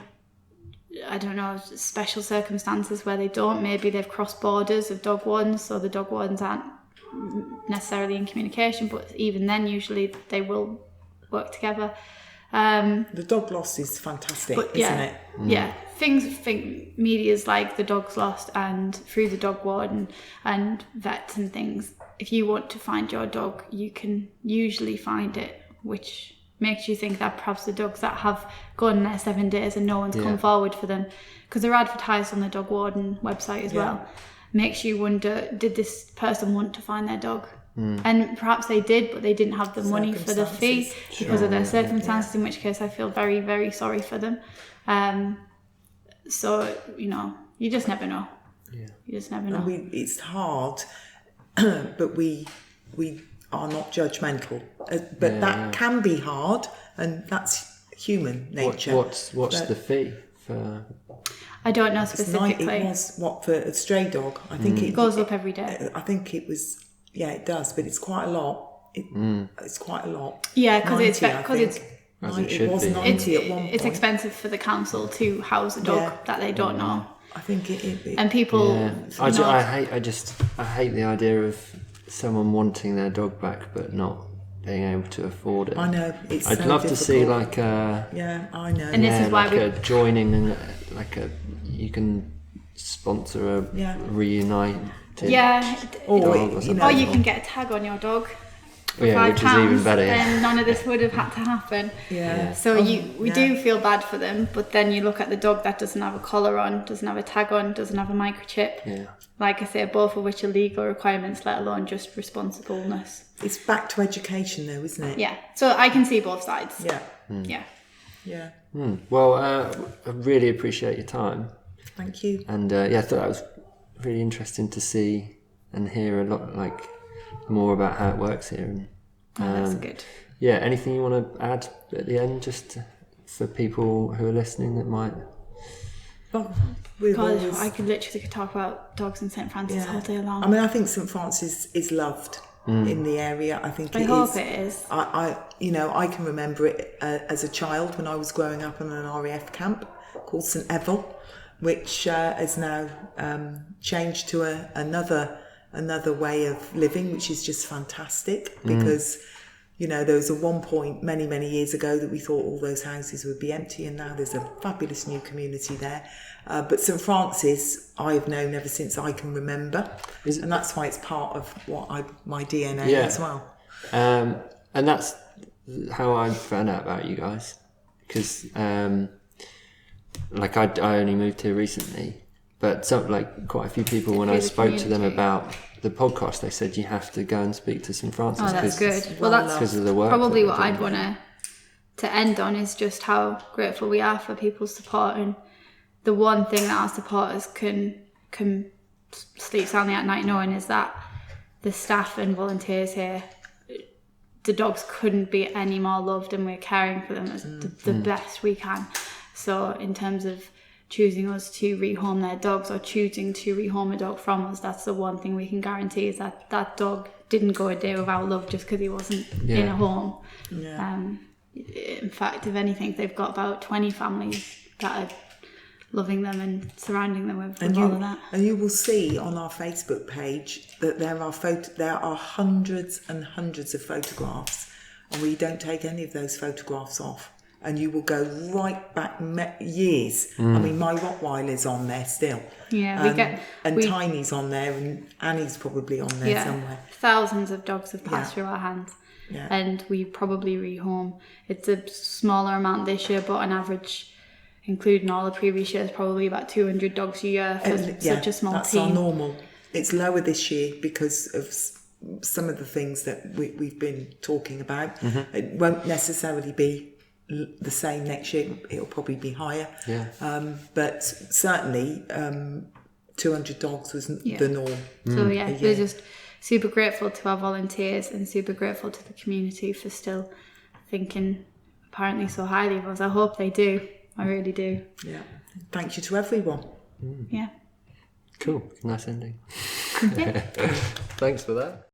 Speaker 2: I don't know, special circumstances where they don't. Maybe they've crossed borders of dog wardens, so the dog wardens aren't necessarily in communication, but even then, usually they will work together.
Speaker 3: The Dog Lost is fantastic, isn't it?
Speaker 2: Yeah, media's like the Dog's Lost and through the dog warden and vets and things. If you want to find your dog, you can usually find it, which makes you think that perhaps the dogs that have gone there 7 days and no one's come forward for them, because they're advertised on the dog warden website as well, makes you wonder, did this person want to find their dog? And perhaps they did, but they didn't have the money for the fee because of their circumstances, in which case I feel very, very sorry for them. So, you just never know. You just never know.
Speaker 3: It's hard, but we are not judgmental. But that can be hard, and that's human nature.
Speaker 1: What's the fee for?
Speaker 2: I don't know specifically.
Speaker 3: It was for a stray dog. I think it
Speaker 2: goes up every day.
Speaker 3: I think it was. Yeah, it does, but it's quite a lot. It's quite a lot.
Speaker 2: Yeah, because it
Speaker 3: was 90 at one point.
Speaker 2: It's expensive for the council to house a dog that they don't know.
Speaker 3: I think it
Speaker 2: and people.
Speaker 1: Yeah. I hate the idea of someone wanting their dog back but not being able to afford it.
Speaker 3: I know.
Speaker 1: I'd love to see like a.
Speaker 3: Yeah, I know.
Speaker 2: And this is why
Speaker 1: a joining and you can sponsor a reunite.
Speaker 2: Yeah,
Speaker 3: or
Speaker 2: you can get a tag on your dog for £5,
Speaker 1: which is even better.
Speaker 2: Then none of this would have had to happen. So we do feel bad for them, but then you look at the dog that doesn't have a collar on, doesn't have a tag on, doesn't have a microchip. Like I say, both of which are legal requirements, let alone just responsibleness.
Speaker 3: It's back to education, though, isn't it?
Speaker 2: Yeah. So I can see both sides.
Speaker 3: Yeah.
Speaker 1: Well, I really appreciate your time.
Speaker 3: Thank you.
Speaker 1: And I thought that was really interesting to see and hear a lot more about how it works here. And
Speaker 2: that's good.
Speaker 1: Yeah, anything you want to add at the end, just for people who are listening that might?
Speaker 2: I could literally talk about dogs in St Francis all day long.
Speaker 3: I mean, I think St Francis is loved in the area. I think
Speaker 2: I hope it is.
Speaker 3: I can remember it as a child when I was growing up in an RAF camp called St Eville, which has now changed to another way of living, which is just fantastic because there was at one point many years ago that we thought all those houses would be empty, and now there's a fabulous new community there. But St Francis I've known ever since I can remember, and that's why it's part of my DNA as well.
Speaker 1: And that's how I found out about you guys, because I only moved here recently, but quite a few people, when I spoke to them about the podcast, they said you have to go and speak to St Francis.
Speaker 2: Oh, that's good. Well, that's
Speaker 1: because of the work.
Speaker 2: Probably what I'd want to end on is just how grateful we are for people's support, and the one thing that our supporters can sleep soundly at night knowing is that the staff and volunteers here, the dogs couldn't be any more loved, and we're caring for them as the best we can. So in terms of choosing us to rehome their dogs or choosing to rehome a dog from us, that's the one thing we can guarantee, is that that dog didn't go a day without love just because he wasn't in a home. In fact, if anything, they've got about 20 families that are loving them and surrounding them with all of that.
Speaker 3: And you will see on our Facebook page that there are hundreds and hundreds of photographs, and we don't take any of those photographs off. And you will go right back years. I mean, my Rottweiler's on there still.
Speaker 2: Yeah,
Speaker 3: Tiny's on there, and Annie's probably on there somewhere.
Speaker 2: Thousands of dogs have passed through our hands. Yeah. And we probably rehome. It's a smaller amount this year, but on average, including all the previous years, probably about 200 dogs a year for such a small
Speaker 3: that's
Speaker 2: team.
Speaker 3: That's our normal. It's lower this year because of some of the things that we've been talking about. It won't necessarily be the same next year. It'll probably be higher. But certainly 200 dogs was the norm.
Speaker 2: So we're just super grateful to our volunteers and super grateful to the community for still thinking apparently so highly of us. I hope they do. I really do.
Speaker 3: Yeah. Thank you to everyone.
Speaker 2: Yeah.
Speaker 1: Cool. Nice ending.
Speaker 2: Yeah.
Speaker 1: Thanks for that.